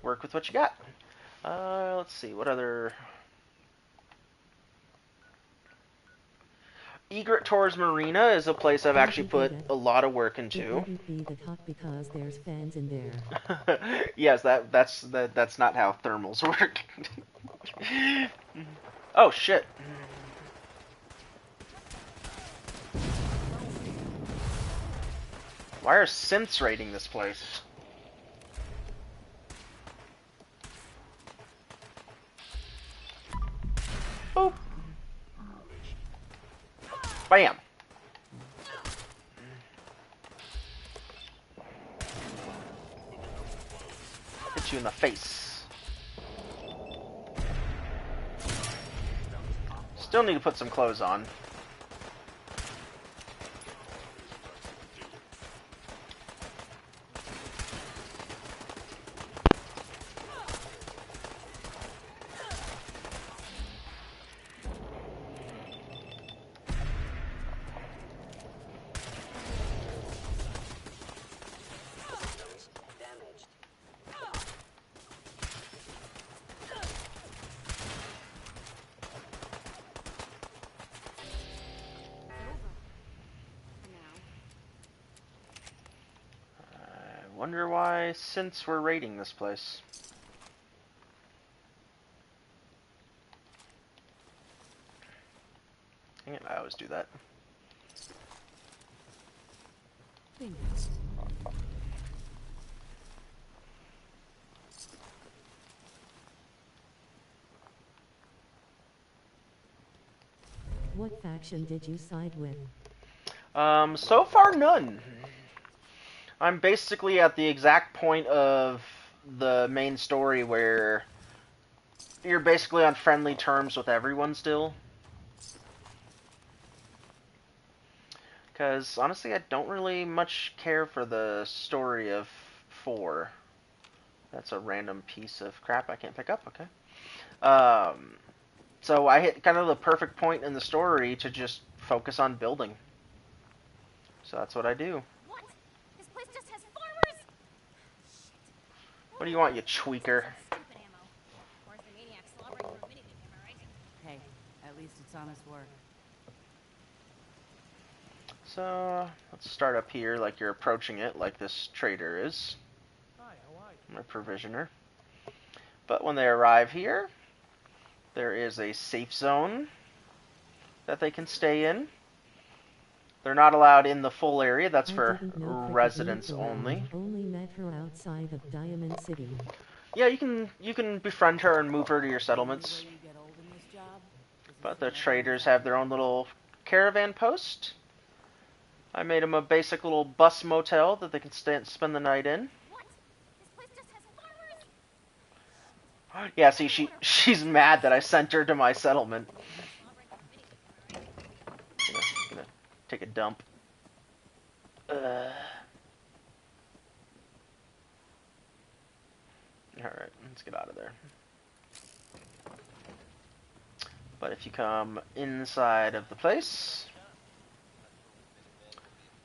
Work with what you got. Let's see, what other... Egret Tours Marina is a place I've actually put a lot of work It into. wouldn't be that hot because there's fans in there. Yes, that's not how thermals work. Oh shit. Why are synths raiding this place? Boop. Bam. Hit you in the face. Still need to put some clothes on. Wonder why synths were raiding this place. Dang it, I always do that. What faction did you side with? So far none. I'm basically at the exact point of the main story where you're basically on friendly terms with everyone still. Because, honestly, I don't really much care for the story of 4. That's a random piece of crap I can't pick up, okay. So I hit kind of the perfect point in the story to just focus on building. So that's what I do. What? This place just has farmers? Shit. What do you want, you tweaker? Stupid ammo. Where's the maniac slobbering through a minigun, am I right? Hey, at least it's honest work. So, let's start up here like you're approaching it, like this trader is. Hi, how are you? My provisioner. But when they arrive here, there is a safe zone that they can stay in. They're not allowed in the full area. That's I for didn't know Cricket residents moved around. only. Only met her outside of Diamond City. Yeah, you can befriend her and move her to your settlements. The way you get old in this job is But if the you never traders retire. have their own little caravan post. I made them a basic little bus motel that they can spend the night in. What? This place just has farmers? Yeah, see, she's mad that I sent her to my settlement. Slobbering through a minigun, am I right? Gonna take a dump. Alright, let's get out of there. But if you come inside of the place,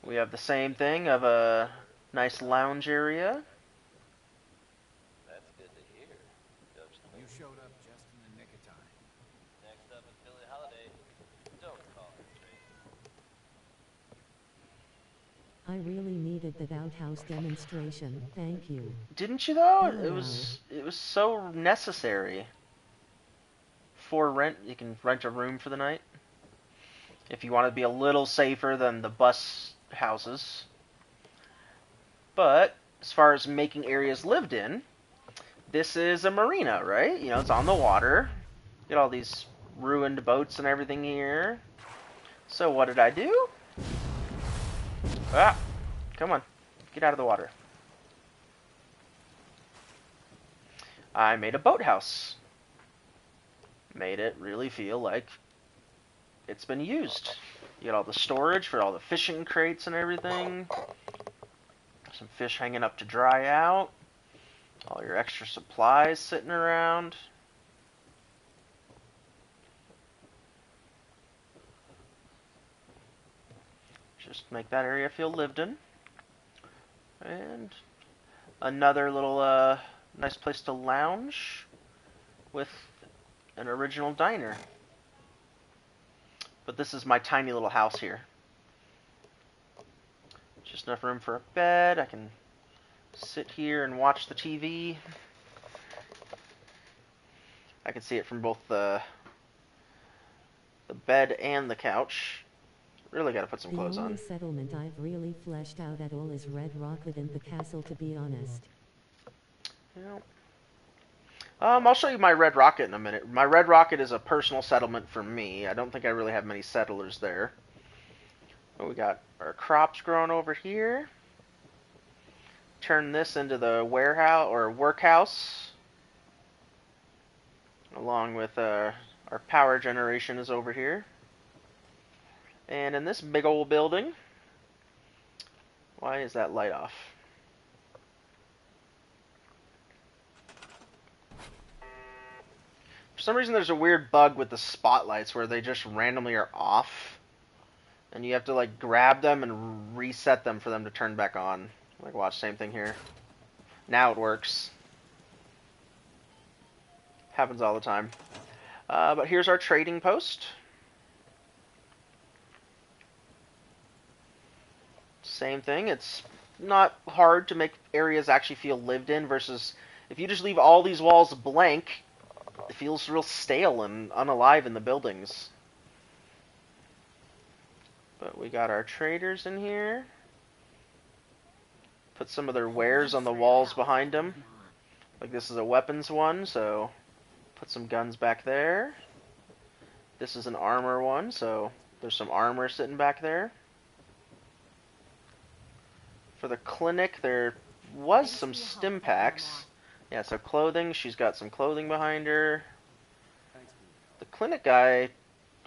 we have the same thing of a nice lounge area. You showed up just in the nick of time. Next up is Billie Holiday. Don't call her crazy. I really needed that outhouse demonstration. Thank you. Didn't you though? LOL. It was so necessary. For rent, you can rent a room for the night. If you want to be a little safer than the bus houses. But as far as making areas lived in, this is a marina, right? You know, it's on the water. Get all these ruined boats and everything here. So what did I do? Ah, come on. Get out of the water. I made a boathouse. Made it really feel like it's been used. You get all the storage for all the fishing crates and everything. Some fish hanging up to dry out. All your extra supplies sitting around. Just make that area feel lived in. And another little nice place to lounge with an original diner. But this is my tiny little house here. Just enough room for a bed. I can sit here and watch the TV. I can see it from both the bed and the couch. Really got to put some clothes The only on. settlement I've really fleshed out at all is Red Rocket and the castle, to be honest. Yeah. I'll show you my Red Rocket in a minute. My Red Rocket is a personal settlement for me. I don't think I really have many settlers there. But we got our crops growing over here. Turn this into the warehouse or workhouse. Along with our power generation is over here. And in this big old building, why is that light off? For some reason there's a weird bug with the spotlights where they just randomly are off. And you have to like grab them and reset them for them to turn back on. Like watch, same thing here. Now it works. Happens all the time. But here's our trading post. Same thing. It's not hard to make areas actually feel lived in versus if you just leave all these walls blank, it feels real stale and unalive in the buildings. But we got our traders in here. Put some of their wares on the walls behind them. Like this is a weapons one, so put some guns back there. This is an armor one, so there's some armor sitting back there. For the clinic, there was some stim packs. Yeah, so clothing, she's got some clothing behind her. The clinic guy,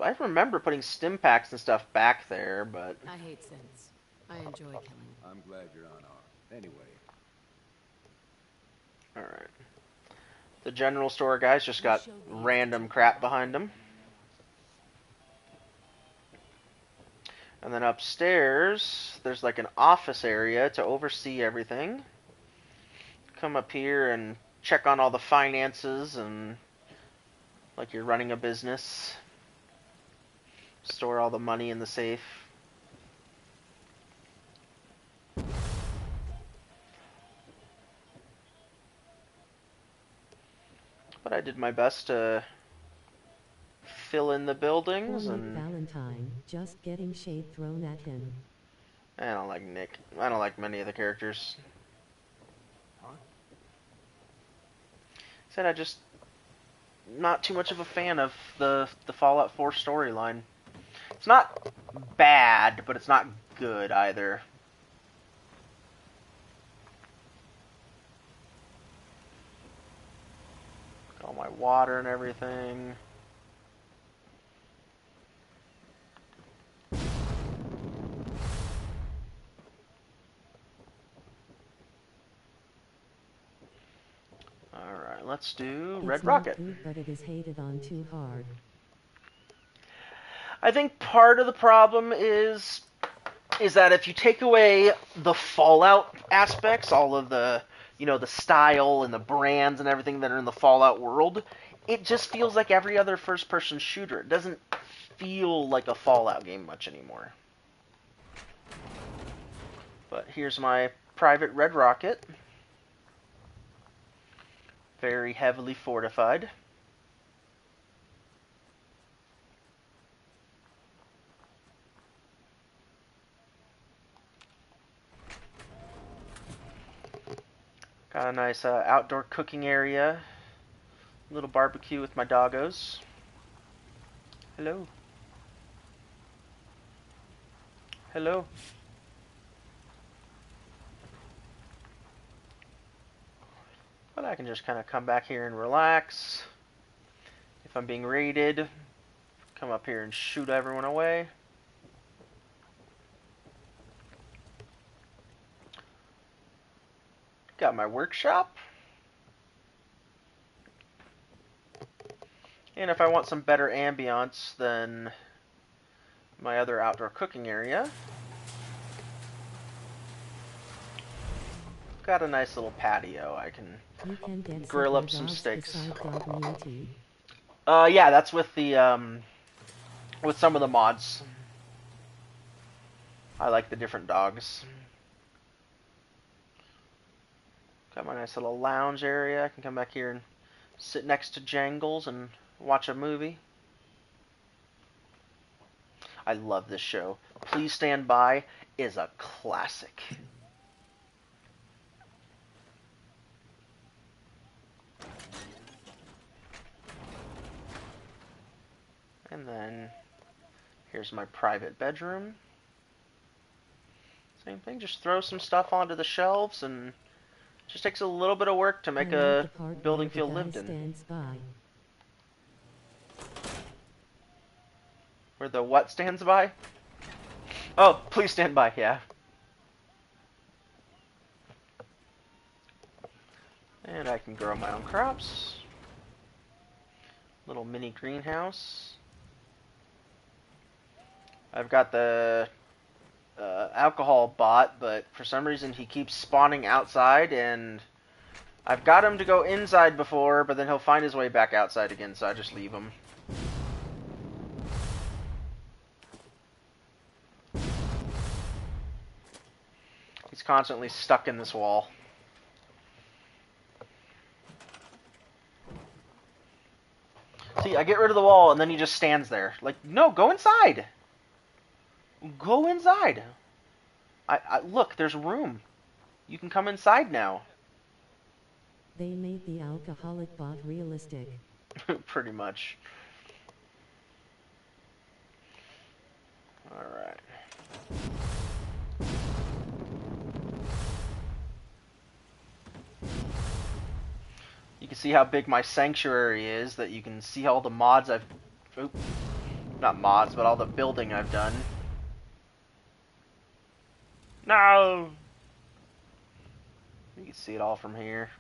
I remember putting stim packs and stuff back there, but... I hate sins. I enjoy killing. I'm glad you're on our... Anyway. Alright. The general store guys just got random crap behind them. And then upstairs, there's like an office area to oversee everything. Come up here and check on all the finances and like you're running a business. Store all the money in the safe. But I did my best to fill in the buildings Poor Nick and Valentine, just getting shade thrown at him. I don't like Nick. I don't like many of the characters. Huh? Said I just not too much of a fan of the Fallout 4 storyline. It's not bad, but it's not good either. Got all my water and everything. Alright, let's do Red It's Rocket. not good, but it is hated on too hard. I think part of the problem is that if you take away the Fallout aspects, all of the, you know, the style and the brands and everything that are in the Fallout world, it just feels like every other first-person shooter. It doesn't feel like a Fallout game much anymore. But here's my private Red Rocket. Very heavily fortified. Got a nice outdoor cooking area. Little barbecue with my doggos. Hello. Hello. But I can just kind of come back here and relax. If I'm being raided, come up here and shoot everyone away. Got my workshop. And if I want some better ambiance than my other outdoor cooking area, got a nice little patio. I can grill up some steaks. Yeah, that's with the with some of the mods. I like the different dogs. Got my nice little lounge area. I can come back here and sit next to Jangles and watch a movie. I love this show. Please Stand By is a classic. And then here's my private bedroom. Same thing, just throw some stuff onto the shelves, and it just takes a little bit of work to make a building feel lived in. Where the what stands by? Oh, please stand by, yeah. And I can grow my own crops. Little mini greenhouse. I've got the alcohol bot, but for some reason he keeps spawning outside, and I've got him to go inside before, but then he'll find his way back outside again, so I just leave him. He's constantly stuck in this wall. See, I get rid of the wall, and then he just stands there. Like, no, go inside! Go inside! Look, there's room. You can come inside now. They made the alcoholic bot realistic. Pretty much. Alright. You can see how big my sanctuary is, that you can see all the mods I've... Oop, not mods, but all the building I've done. No! You can see it all from here.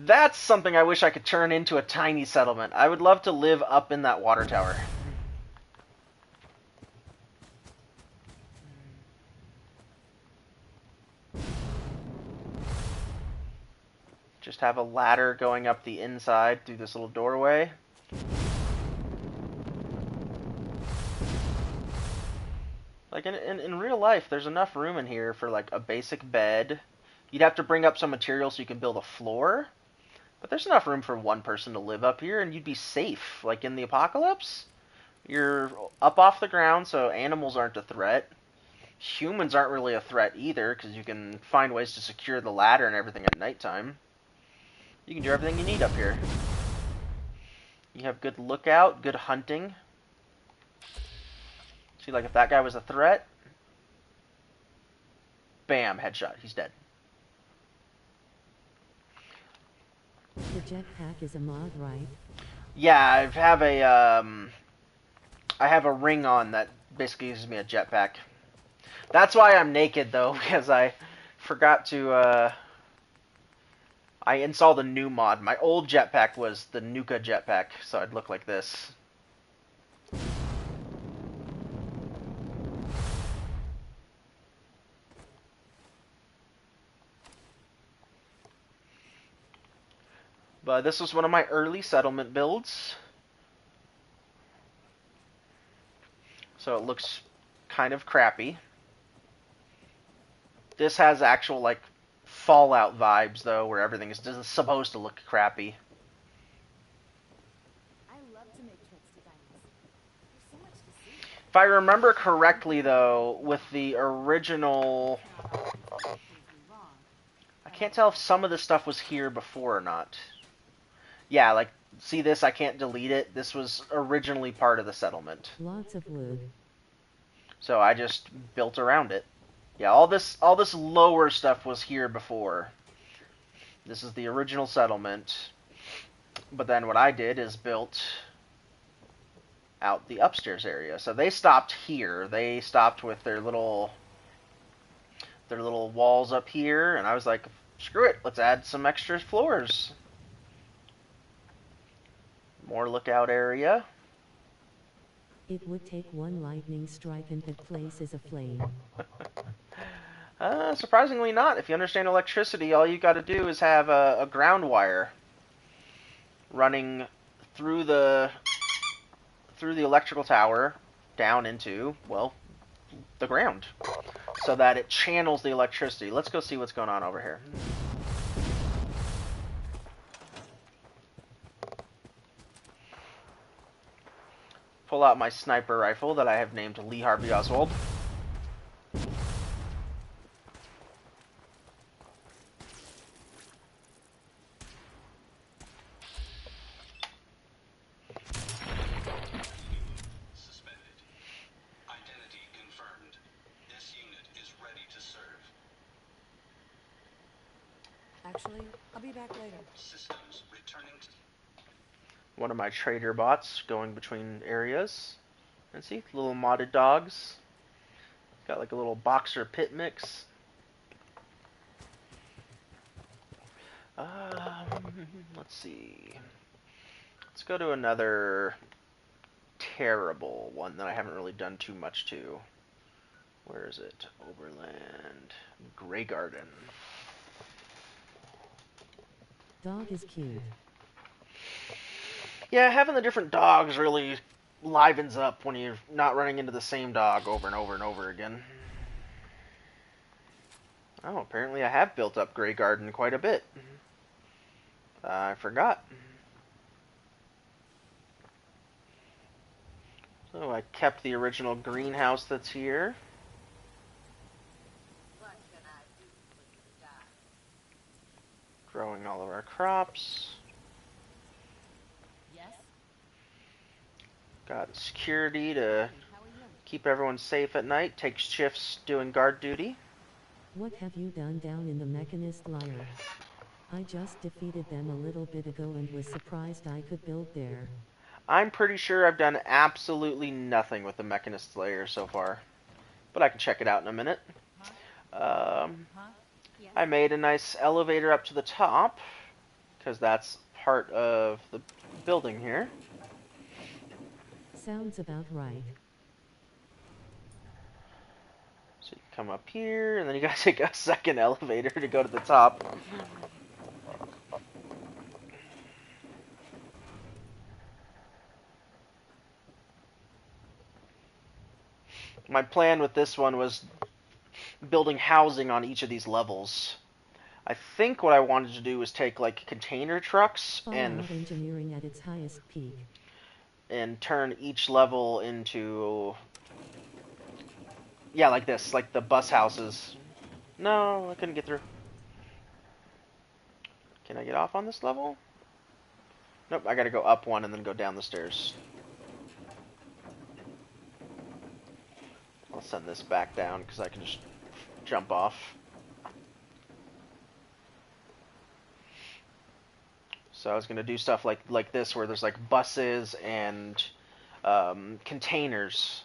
That's something I wish I could turn into a tiny settlement. I would love to live up in that water tower. Just have a ladder going up the inside through this little doorway. Like, in real life, there's enough room in here for, like, a basic bed. You'd have to bring up some material so you can build a floor. But there's enough room for one person to live up here, and you'd be safe. Like, in the apocalypse, you're up off the ground, so animals aren't a threat. Humans aren't really a threat either, because you can find ways to secure the ladder and everything at nighttime. You can do everything you need up here. You have good lookout, good hunting. See, like, if that guy was a threat, bam, headshot, he's dead. The jetpack is a mod, right? Yeah, I have a ring on that basically gives me a jetpack. That's why I'm naked, though, because I forgot to, I installed a new mod. My old jetpack was the Nuka jetpack, so I'd look like this. But this was one of my early settlement builds. So it looks kind of crappy. This has actual, like, Fallout vibes, though, where everything is just supposed to look crappy. I love to make trips to Dinos. There's so much to see. If I remember correctly, though, with the original... I can't tell if some of the stuff was here before or not. Yeah, like, see this? I can't delete it. This was originally part of the settlement. Lots of wood. So I just built around it. Yeah, all this lower stuff was here before. This is the original settlement. But then what I did is built out the upstairs area. So they stopped here. They stopped with their little walls up here, and I was like, screw it, let's add some extra floors. More lookout area. It would take one lightning strike and that place is aflame. Surprisingly not. If you understand electricity, all you got to do is have a ground wire running through the electrical tower down into, well, the ground, so that it channels the electricity. Let's go see what's going on over here. Pull out my sniper rifle that I have named Lee Harvey Oswald. Actually, I'll be back later. Systems returning to... One of my trader bots going between areas. And see, little modded dogs. Got like a little boxer pit mix. Let's see. Let's go to another terrible one that I haven't really done too much to. Where is it? Overland. Grey Garden. Dog is cute. Yeah, having the different dogs really livens up when you're not running into the same dog over and over and over again. Oh, apparently I have built up Grey Garden quite a bit. I forgot. So I kept the original greenhouse that's here. Growing all of our crops. Yes? Got security to keep everyone safe at night. Takes shifts doing guard duty. What have you done down in the Mechanist Lair? I just defeated them a little bit ago and was surprised I could build there. I'm pretty sure I've done absolutely nothing with the Mechanist Lair so far. But I can check it out in a minute. I made a nice elevator up to the top, because that's part of the building here. Sounds about right. So you come up here, and then you gotta take a second elevator to go to the top. My plan with this one was building housing on each of these levels. I think what I wanted to do was take like container trucks Fallout engineering at its highest peak. and turn each level into, yeah, like this, like the bus houses. No, I couldn't get through. Can I get off on this level? Nope, I gotta go up one and then go down the stairs. I'll send this back down because I can just jump off. So I was gonna do stuff like this, where there's like buses and containers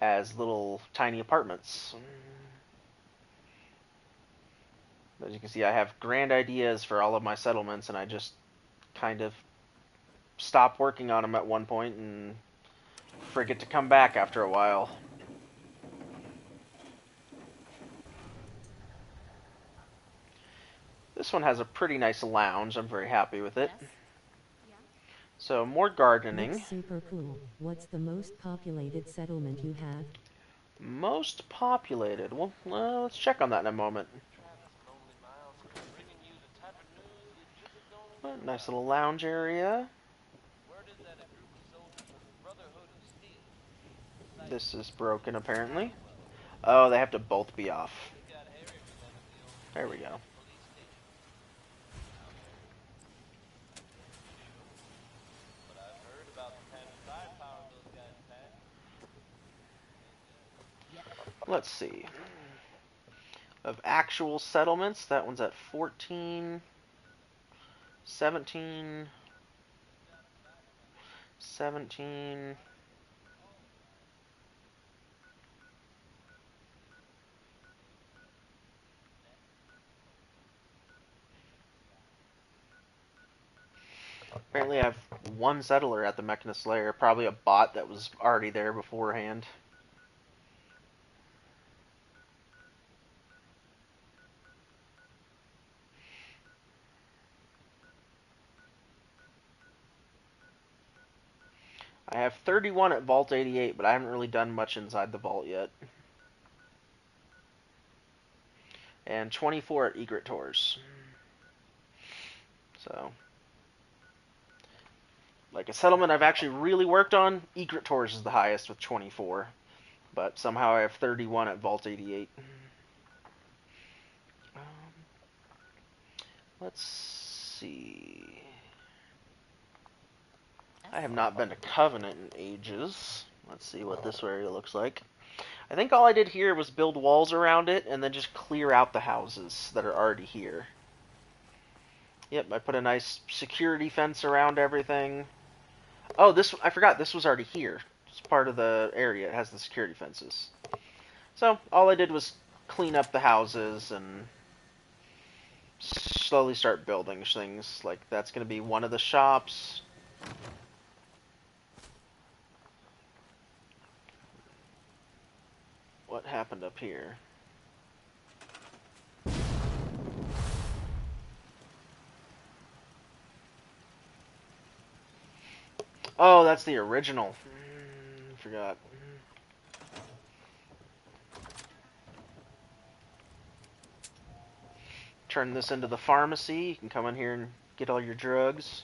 as little tiny apartments. As you can see, I have grand ideas for all of my settlements, and I just kind of stop working on them at one point and forget to come back after a while. This one has a pretty nice lounge. I'm very happy with it. Yes? Yeah? So more gardening. Looks super cool. What's the most populated settlement you have? Most populated. Well, let's check on that in a moment. Travis Lonely Miles, bringing you the type of news you just don't Nice little lounge area. Word is that a group of soldiers of the Brotherhood of Steel. This is broken, apparently. Oh, they have to both be off. They got Harry for them at the old There we go. police station. But I've heard about the kind of firepower those guys pack. Let's see. Of actual settlements, that one's at 14, 17, 17. Apparently I have one settler at the Mechanist Lair, probably a bot that was already there beforehand. I have 31 at Vault 88, but I haven't really done much inside the vault yet. And 24 at Egret Tours. So, like a settlement I've actually really worked on, Egret Tours is the highest with 24. But somehow I have 31 at Vault 88. Let's see. I have not been to Covenant in ages. Let's see what this area looks like. I think all I did here was build walls around it and then just clear out the houses that are already here. Yep, I put a nice security fence around everything. Oh, I forgot, this was already here. It's part of the area. It has the security fences. So, all I did was clean up the houses and slowly start building things. Like, that's going to be one of the shops. What happened up here? Oh, that's the original. Forgot. Turn this into the pharmacy. You can come in here and get all your drugs.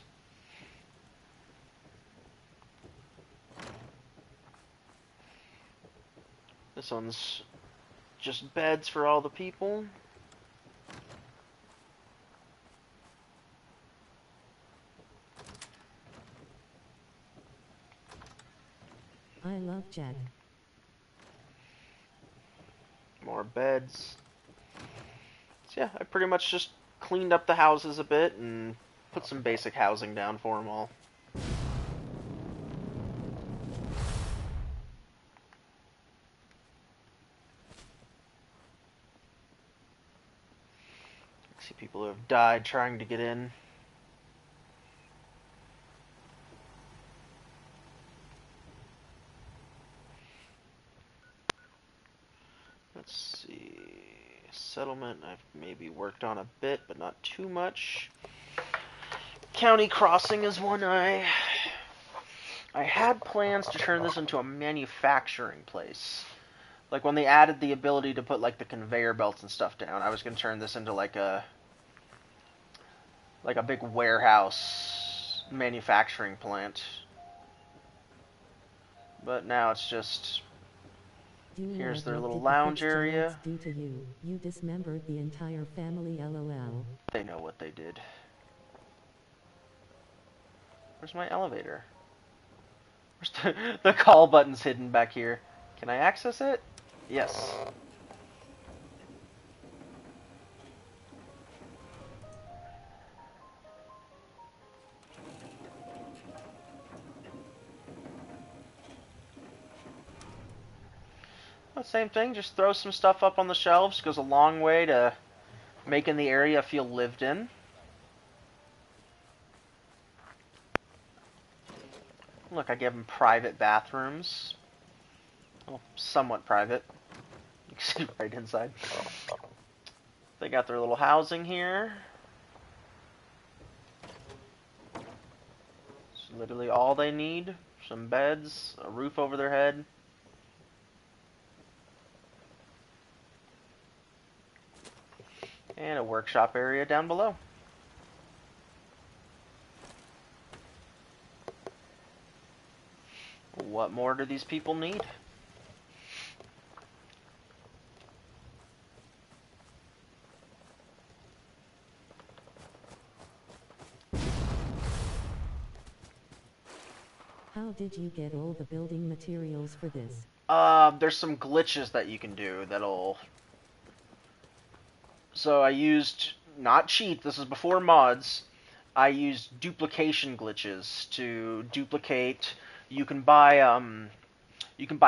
This one's just beds for all the people. I love Jack. More beds. So yeah, I pretty much just cleaned up the houses a bit and put some basic housing down for them all. See people who have died trying to get in. Let's see. Settlement, I've maybe worked on a bit, but not too much. County Crossing is one I had plans to turn this into a manufacturing place. Like when they added the ability to put like the conveyor belts and stuff down, I was going to turn this into like a big warehouse manufacturing plant. But now it's just here's their little lounge area. Due to you, you dismembered the entire family. LOL. They know what they did. Where's my elevator? Where's the call button's hidden back here. Can I access it? Yes. Well, same thing, just throw some stuff up on the shelves. Goes a long way to making the area feel lived in. Look, I gave them private bathrooms. Well, somewhat private. You can see right inside. They got their little housing here. Literally all they need. Some beds, a roof over their head. And a workshop area down below. What more do these people need? How did you get all the building materials for this? There's some glitches that you can do that'll... So I used, not cheat, this is before mods, I used duplication glitches to duplicate. You can buy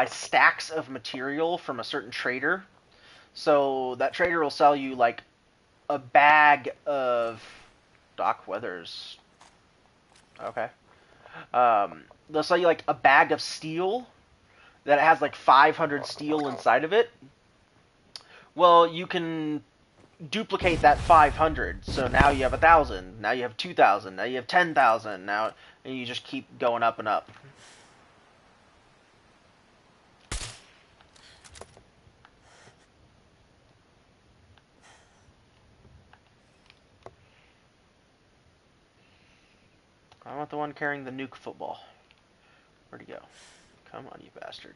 stacks of material from a certain trader. So that trader will sell you like a bag of Doc Weathers. Okay. They'll sell you like a bag of steel that has like 500 steel inside of it. Well, you can duplicate that 500, so now you have 1,000, now you have 2,000, now you have 10,000, now, and you just keep going up and up. I want the one carrying the nuke football. Where'd he go? Come on, you bastard.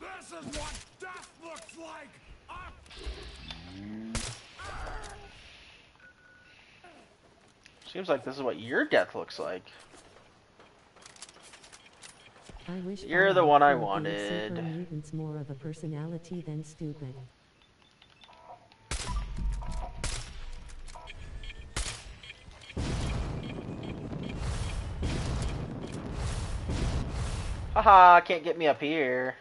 This is what death looks like! Seems like this is what your death looks like. I wish You're the one I gave wanted. super mutants more of a personality than stupid. Haha, can't get me up here.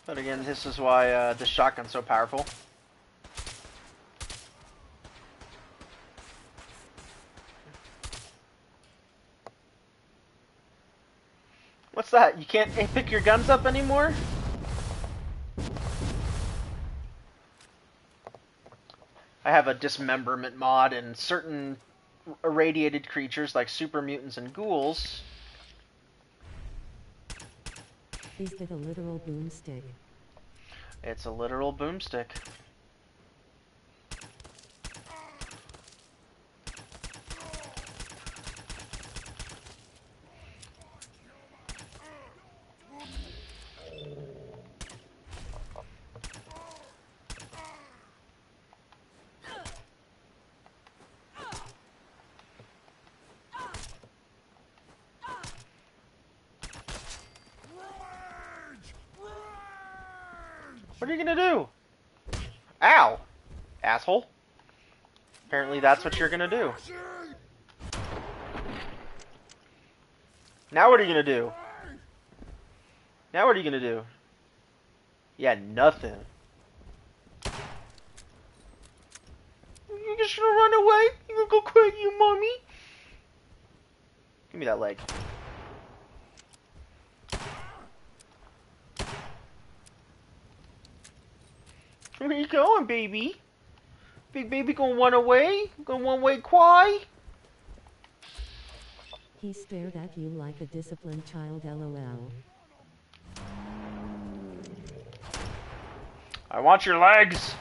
But again, this is why this shotgun's so powerful. What's that? You can't pick your guns up anymore? I have a dismemberment mod, and certain irradiated creatures like super mutants and ghouls. Is it a literal boomstick? It's a literal boomstick. What are you gonna do? Ow! Asshole. Apparently that's what you're gonna do. Now what are you gonna do? Now what are you gonna do? Yeah, nothing. You just gonna run away? You gonna go cry to your mommy? Give me that leg. Where you going, baby? Big baby gonna run away? Gonna one way cry? He stared at you like a disciplined child, lol. I want your legs!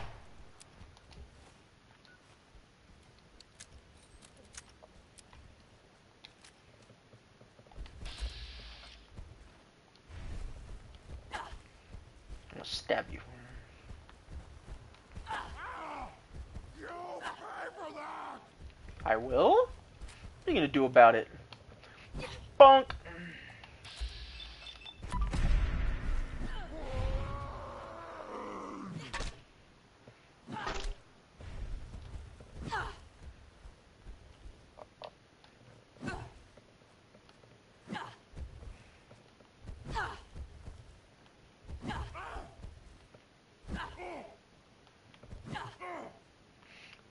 I'm gonna stab you. You'll pay for that! I will? What are you gonna do about it? Bonk!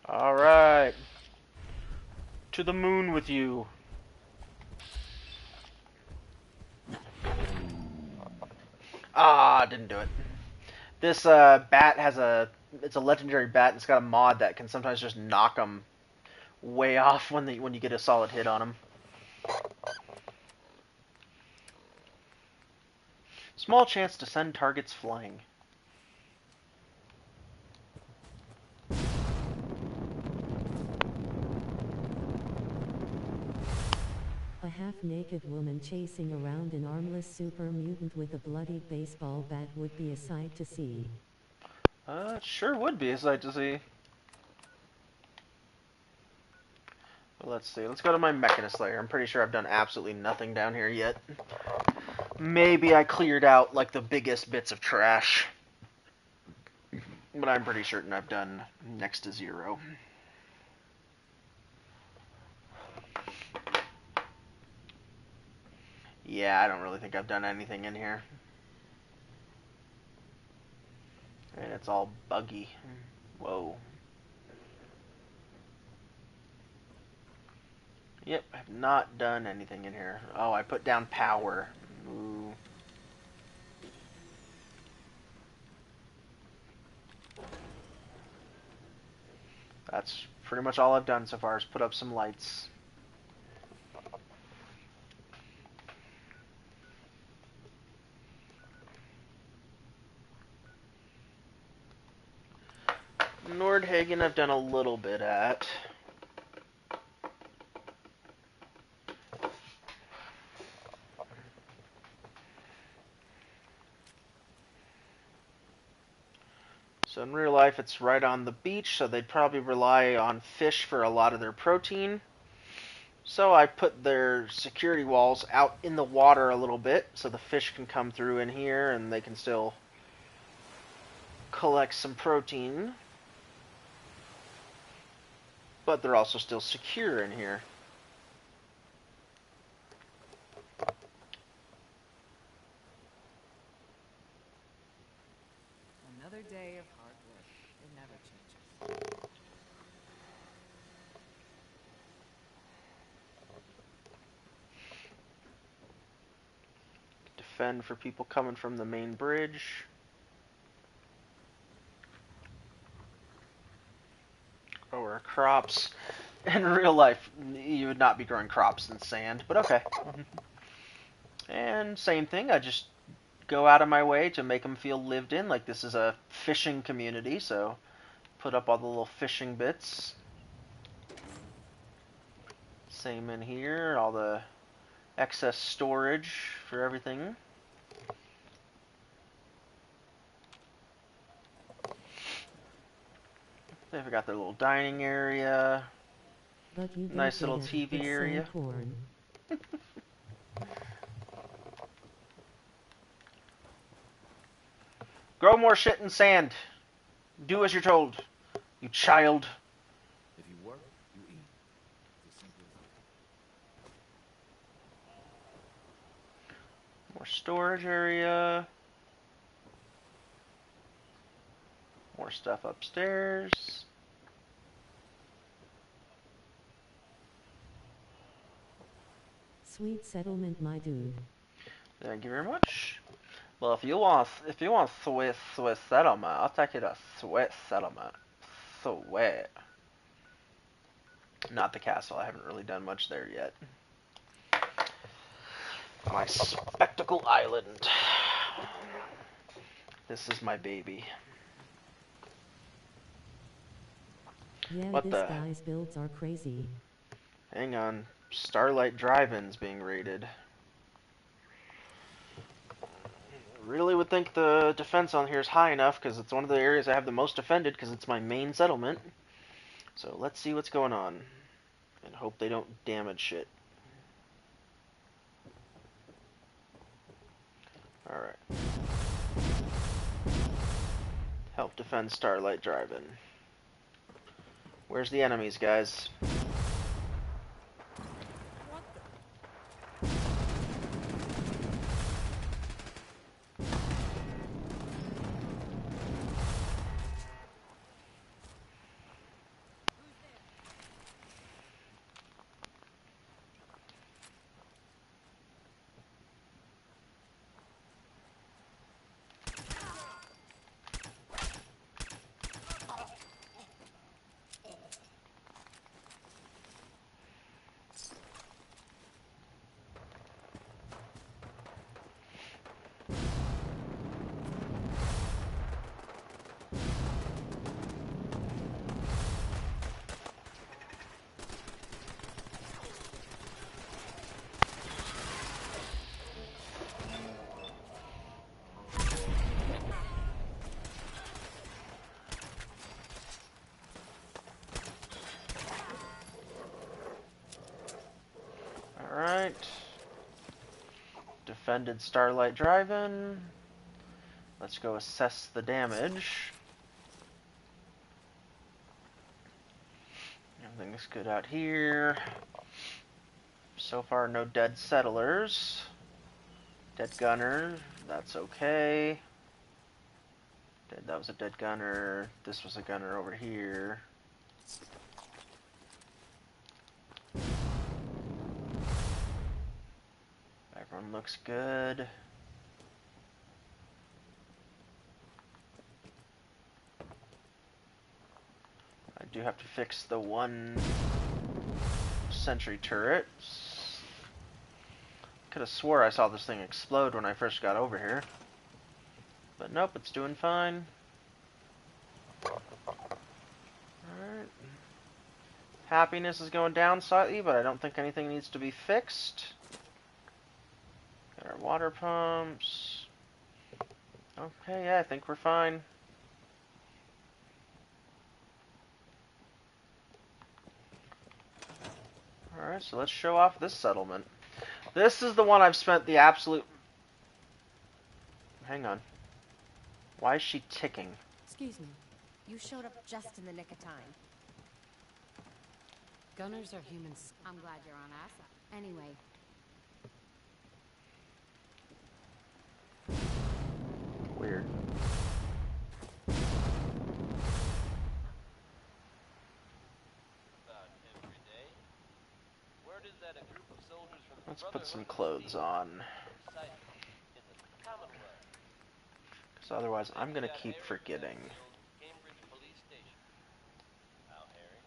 Alright. To the moon with you. Ah, didn't do it. This bat has it's a legendary bat, and it's got a mod that can sometimes just knock them way off when you get a solid hit on them. Small chance to send targets flying. A half-naked woman chasing around an armless super mutant with a bloody baseball bat would be a sight to see. It sure would be a sight to see. Well, let's see. Let's go to my Mechanist layer. I'm pretty sure I've done absolutely nothing down here yet. Maybe I cleared out like the biggest bits of trash. But I'm pretty certain I've done next to zero. Yeah, I don't really think I've done anything in here. And it's all buggy. Whoa. Yep, I've not done anything in here. Oh, I put down power. Ooh. That's pretty much all I've done so far is put up some lights. Nordhagen I've done a little bit at. So in real life it's right on the beach, so they'd probably rely on fish for a lot of their protein. So I put their security walls out in the water a little bit, so the fish can come through in here and they can still collect some protein. But they're also still secure in here. Another day of hard work. It never changes. Defend for people coming from the main bridge. or crops. In real life, you would not be growing crops in sand, but okay. And same thing, I just go out of my way to make them feel lived in, like this is a fishing community, so put up all the little fishing bits. Same in here, all the excess storage for everything. They've got their little dining area. But you don't Nice get little it. TV It's area. sand porn. Grow more shit in sand. Do as you're told, you child. If you work, you eat. It's as simple as More storage area. More stuff upstairs. Sweet settlement, my dude. Thank you very much. Well, if you want sweet settlement, I'll take you to sweet settlement. Sweet. Not the castle. I haven't really done much there yet. My spectacle island. This is my baby. Yeah, What this the- guy's builds are crazy. Hang on. Starlight Drive-In's being raided. Really would think the defense on here is high enough because it's one of the areas I have the most defended because it's my main settlement. So let's see what's going on and hope they don't damage shit. Alright. Help defend Starlight Drive-In. Where's the enemies, guys? Alright. Defended Starlight Drive-In. Let's go assess the damage. Everything's good out here. So far, no dead settlers. Dead gunner, that's okay. That was a dead gunner. This was a gunner over here. Everyone looks good. I do have to fix the one sentry turret. Could have swore I saw this thing explode when I first got over here. But nope, it's doing fine. Alright. Happiness is going down slightly, but I don't think anything needs to be fixed. Got our water pumps. Okay, yeah, I think we're fine. Alright, so let's show off this settlement. This is the one I've spent the absolute... Hang on. Why is she ticking? Excuse me. You showed up just in the nick of time. Gunners are humans. I'm glad you're on our side. Anyway, Weird. About every day. Word is that a group of soldiers from the Let's put some Brotherhood clothes on. site in the Commonwealth. Because otherwise I'm going to keep forgetting. Cambridge Police Station. Al Harry.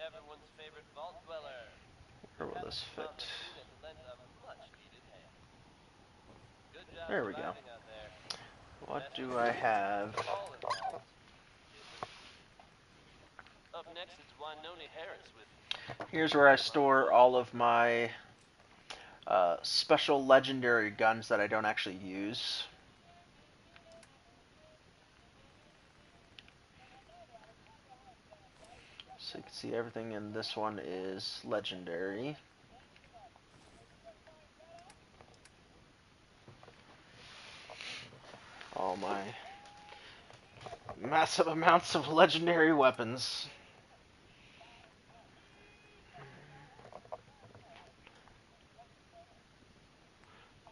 everyone's favorite vault dweller. Where will this fit? And lent a much-needed hand. Good job There we go. surviving out there. What do I have? All involved. Up next is Winona Harris with Here's where I store all of my special legendary guns that I don't actually use. So you can see everything in this one is legendary. All my massive amounts of legendary weapons.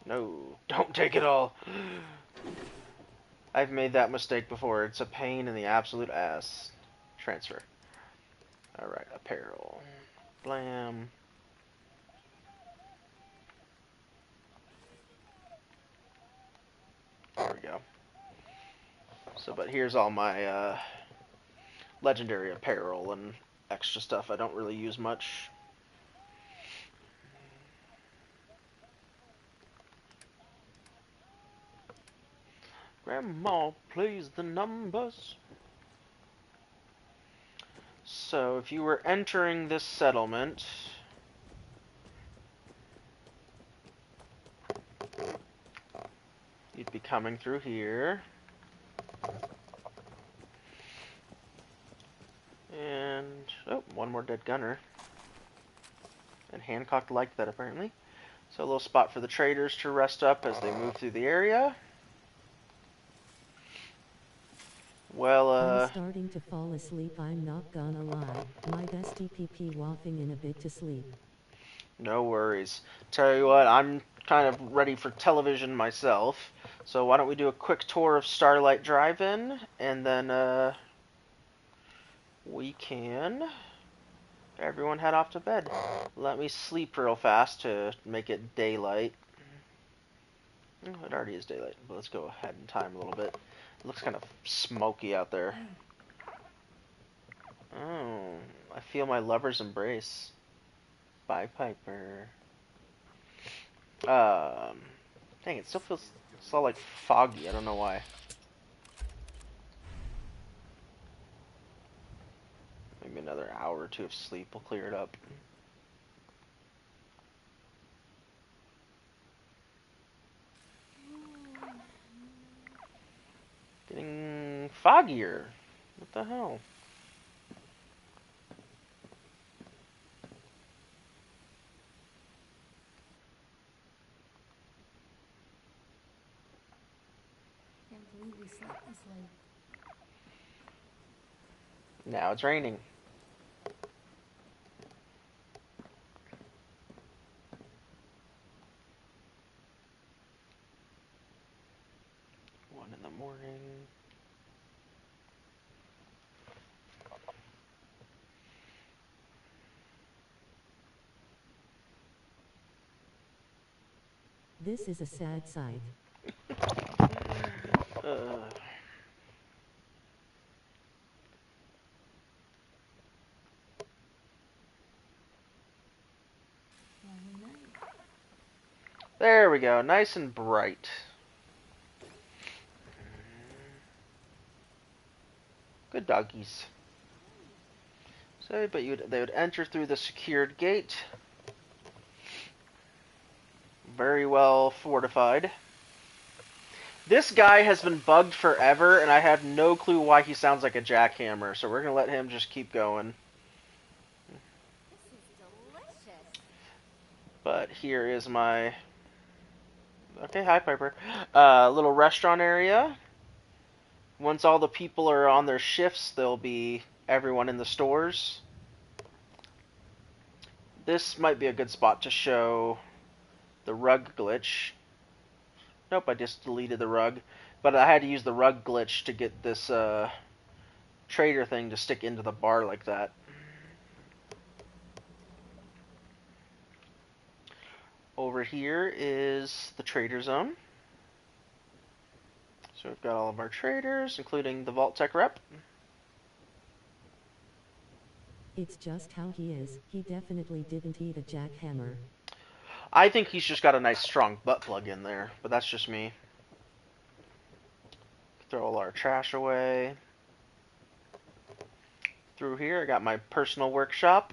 No, don't take it all. I've made that mistake before. It's a pain in the absolute ass. Transfer. Alright, apparel. Blam. There we go. So, but here's all my legendary apparel and extra stuff I don't really use much. Grandma plays the numbers. So, if you were entering this settlement, you'd be coming through here. And, oh, one more dead gunner. And Hancock liked that, apparently. So, a little spot for the traders to rest up as they move through the area. Well, I'm starting to fall asleep, I'm not gonna lie. Might STPP waffing in a bit to sleep. No worries. Tell you what, I'm kind of ready for television myself. So why don't we do a quick tour of Starlight Drive-In, and then we can everyone head off to bed. Let me sleep real fast to make it daylight. Oh, it already is daylight, but let's go ahead in time a little bit. It looks kind of smoky out there. Oh, I feel my lover's embrace. Bye, Piper. Dang, it still feels all like foggy. I don't know why. Maybe another hour or two of sleep will clear it up. Getting foggier. What the hell? Can't believe we slept this late. Now it's raining. One in the morning. This is a sad sight. There we go, nice and bright. Good doggies. So, but they would enter through the secured gate. Very well fortified. This guy has been bugged forever, and I have no clue why he sounds like a jackhammer, so we're going to let him just keep going. This is delicious. But here is my... Okay, hi, Piper. Little restaurant area. Once all the people are on their shifts, there'll be everyone in the stores. This might be a good spot to show the rug glitch. Nope, I just deleted the rug. But I had to use the rug glitch to get this trader thing to stick into the bar like that. Over here is the trader zone. So we've got all of our traders, including the Vault-Tec rep. It's just how he is. He definitely didn't eat a jackhammer. I think he's just got a nice strong butt plug in there, but that's just me. Throw all our trash away. Through here, I got my personal workshop.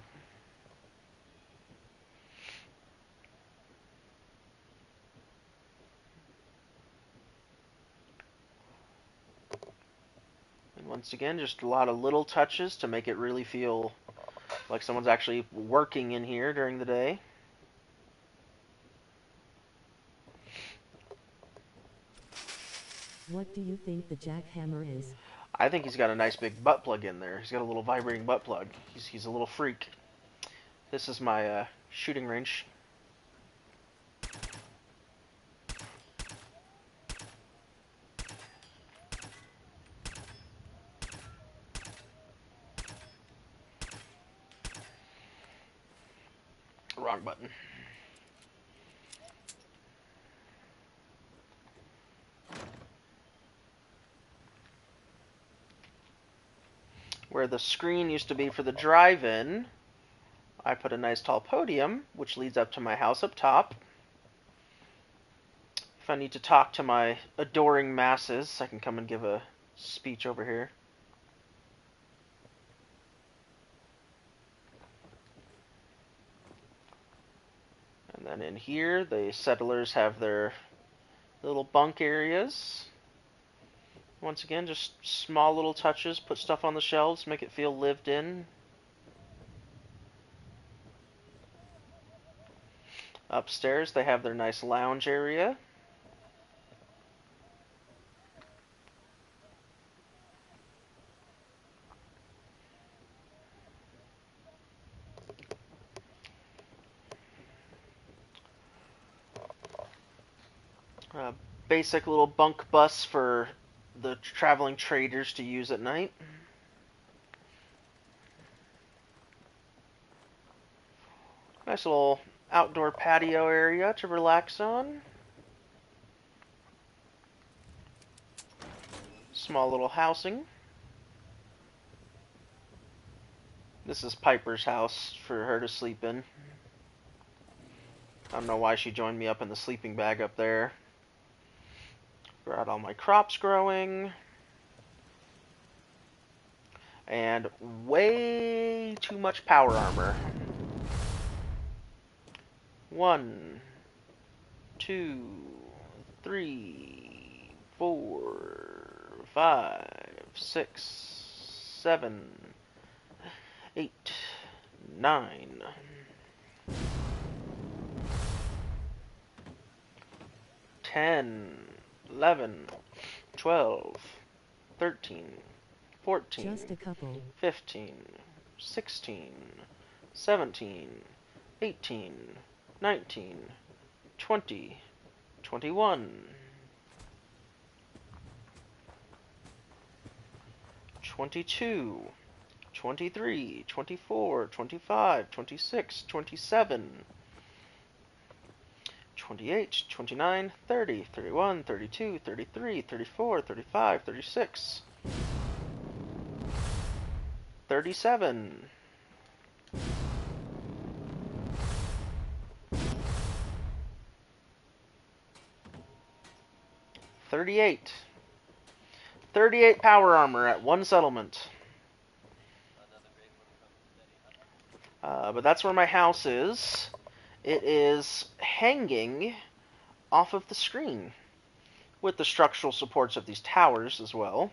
And once again, just a lot of little touches to make it really feel like someone's actually working in here during the day. What do you think the jackhammer is? I think he's got a nice big butt plug in there. He's got a little vibrating butt plug. He's a little freak. This is my shooting range. Wrong button. Where the screen used to be for the drive-in, I put a nice tall podium, which leads up to my house up top. If I need to talk to my adoring masses, I can come and give a speech over here. And then in here, the settlers have their little bunk areas. Once again, just small little touches, put stuff on the shelves, make it feel lived in. Upstairs, they have their nice lounge area. Basic little bunk bus for the traveling traders to use at night. Nice little outdoor patio area to relax on. Small little housing. This is Piper's house for her to sleep in. I don't know why she joined me up in the sleeping bag up there. Got all my crops growing. And way too much power armor. 1, 2, 3, 4, 5, 6, 7, 8, 9. 10, 11, 12, 13, 14, Just a couple. 15, 16, 17, 18, 19, 20, 21, 22, 23, 24, 25, 26, 27, 28, 29, 30, 31, 32, 33, 34, 35, 36, 37, 38. 38 power armor at one settlement. But that's where my house is. It is hanging off of the screen with the structural supports of these towers as well.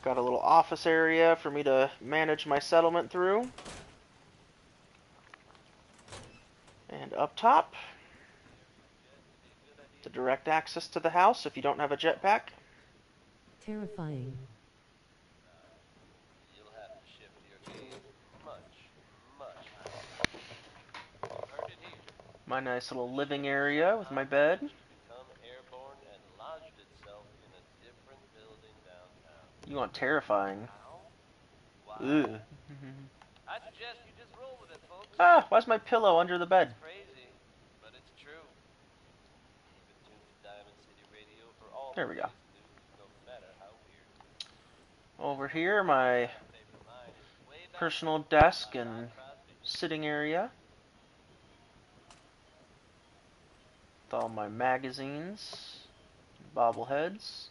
Got a little office area for me to manage my settlement through. And up top, the direct access to the house if you don't have a jetpack. Terrifying. You'll have to shift your game much, much more. Heard it here. My nice little living area with my bed. Become airborne and lodged itself in a different building downtown. You want terrifying. Why? Ugh. I suggest you just roll with it, folks. Ah, why's my pillow under the bed? Crazy, but it's true. Keep it tuned to Diamond City Radio for all There we go. news, no matter how weird. Over here, my personal desk and sitting area with all my magazines, bobbleheads.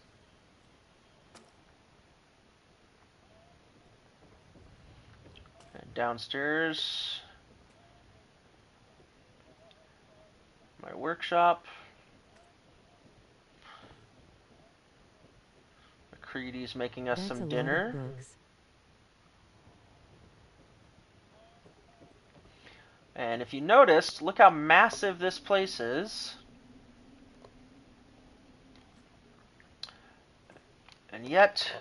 And downstairs, my workshop. McCready's making us That's a some lot dinner. of books. And if you noticed, look how massive this place is. And yet,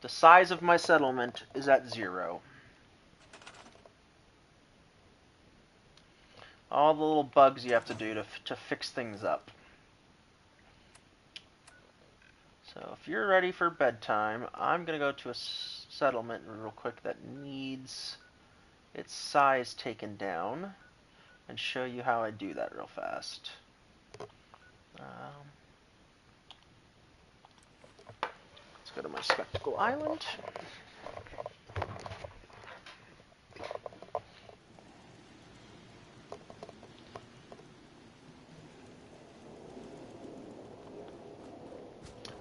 the size of my settlement is at 0. All the little bugs you have to do to fix things up. So if you're ready for bedtime, I'm going to go to a settlement real quick that needs its size taken down and show you how I do that real fast. Let's go to my Spectacle Island.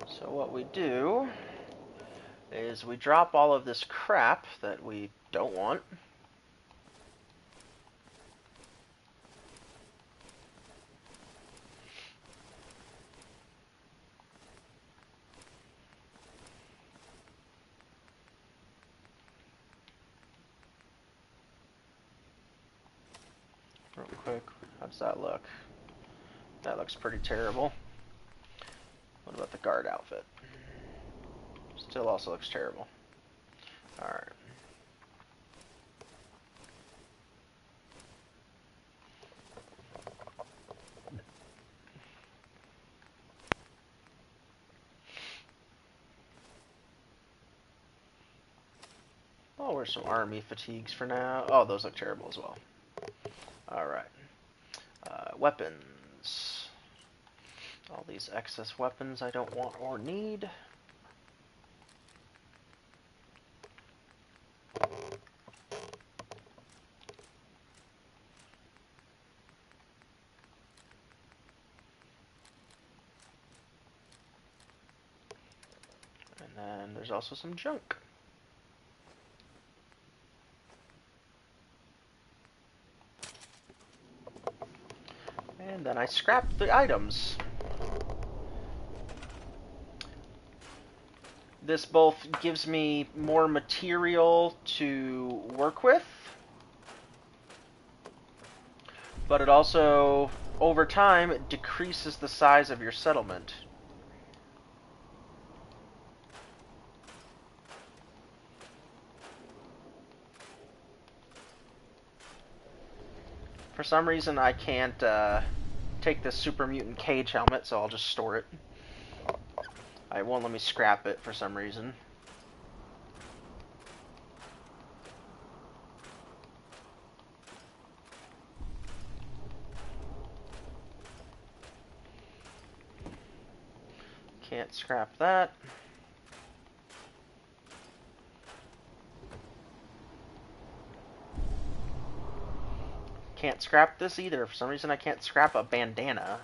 So what we do is we drop all of this crap that we don't want. Real quick, how does that look? That looks pretty terrible. What about the guard outfit? Still also looks terrible. Alright. I'll wear some army fatigues for now. Oh, those look terrible as well. Alright. Weapons. All these excess weapons I don't want or need. And then there's also some junk. And then I scrapped the items. This both gives me more material to work with, but it also, over time, it decreases the size of your settlement. For some reason, I can't take this Super Mutant Cage helmet, so I'll just store it. It won't let me scrap it for some reason. Can't scrap that. Can't scrap this either. For some reason, I can't scrap a bandana.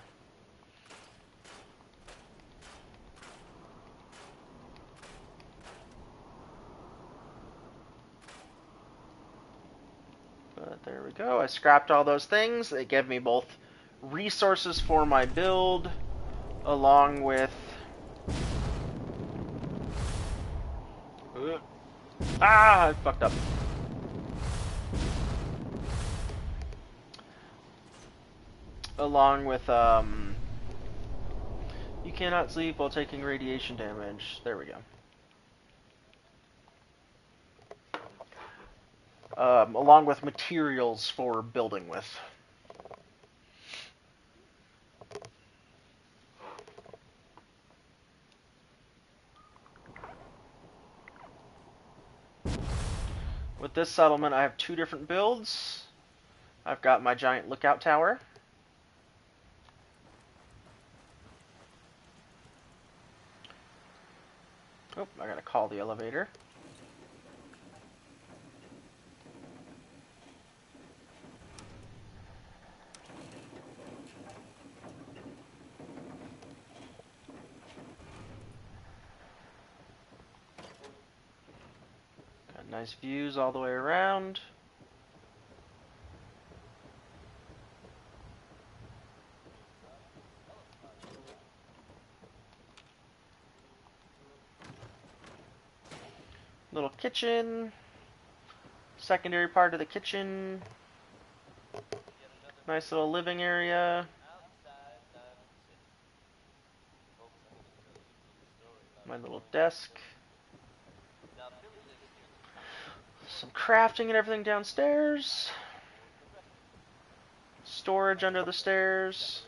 But there we go. I scrapped all those things. They give me both resources for my build, along with... I fucked up. Along with, you cannot sleep while taking radiation damage. There we go. Along with materials for building with. With this settlement, I have 2 different builds. I've got my giant lookout tower. Oh, I gotta call the elevator. Got nice views all the way around. Little kitchen. Secondary part of the kitchen. Nice little living area. My little desk. Some crafting and everything downstairs. Storage under the stairs.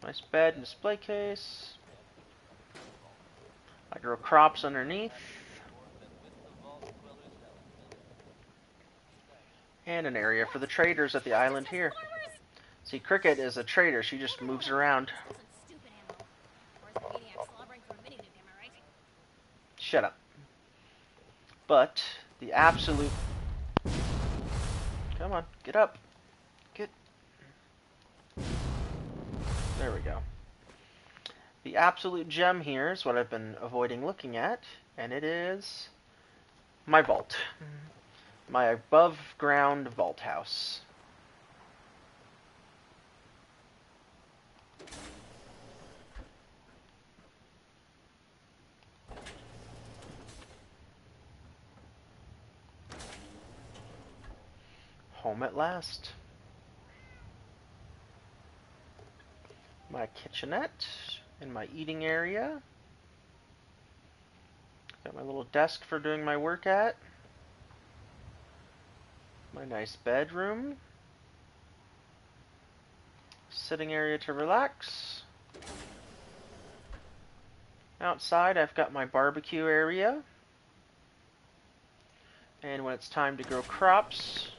Nice bed and display case. I grow crops underneath. And an area for the traders at the island here. See, Cricket is a trader. She just moves around. Shut up. But the absolute... Come on, get up. Get... There we go. The absolute gem here is what I've been avoiding looking at, and it is my vault. My above-ground vault house. Home at last. My kitchenette and my eating area. Got my little desk for doing my work at. My nice bedroom. Sitting area to relax. Outside I've got my barbecue area. And when it's time to grow crops,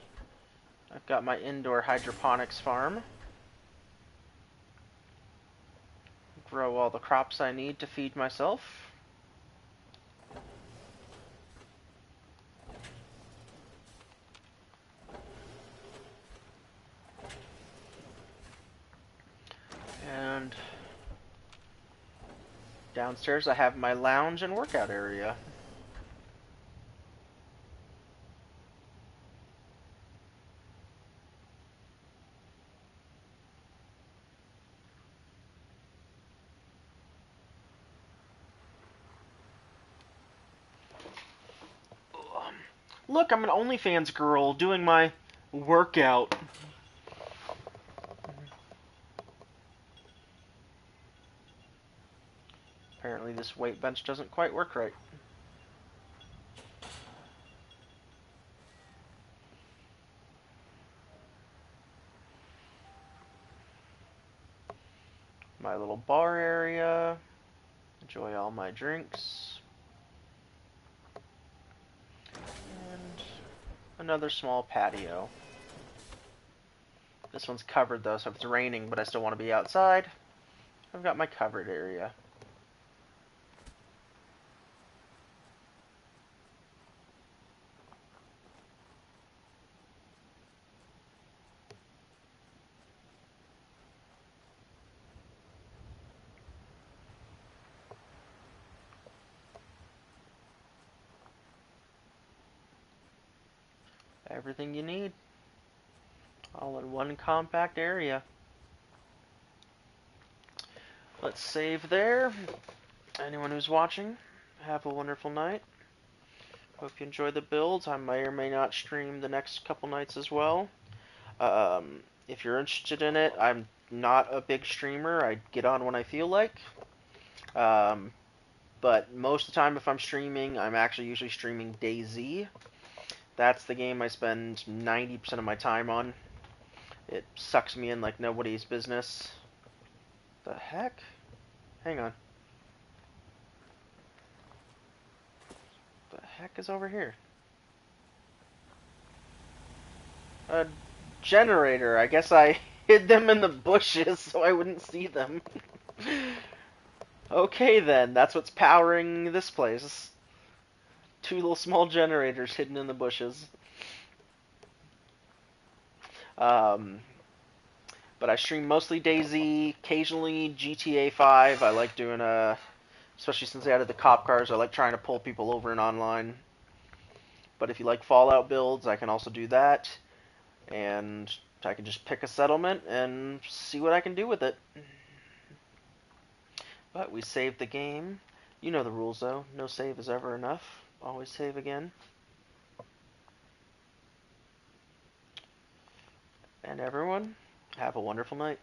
I've got my indoor hydroponics farm. Grow all the crops I need to feed myself. And downstairs I have my lounge and workout area. Look, I'm an OnlyFans girl doing my workout. Apparently this weight bench doesn't quite work right. My little bar area. Enjoy all my drinks. And another small patio. This one's covered though, so if it's raining but I still want to be outside, I've got my covered area. Everything you need, all in one compact area. Let's save there. Anyone who's watching, have a wonderful night. Hope you enjoy the builds. I may or may not stream the next couple nights as well. If you're interested in it, I'm not a big streamer. I get on when I feel like. But most of the time if I'm streaming, I'm actually usually streaming DayZ. That's the game I spend 90% of my time on. It sucks me in like nobody's business. The heck? Hang on. The heck is over here? A generator. I guess I hid them in the bushes so I wouldn't see them. Okay then, that's what's powering this place. Two little small generators hidden in the bushes. Um, but I stream mostly DayZ, occasionally GTA 5. I like doing especially since they added the cop cars, I like trying to pull people over in online. But if you like Fallout builds, I can also do that. And I can just pick a settlement and see what I can do with it. But we saved the game. You know the rules though. No save is ever enough. Always save again. And everyone, have a wonderful night.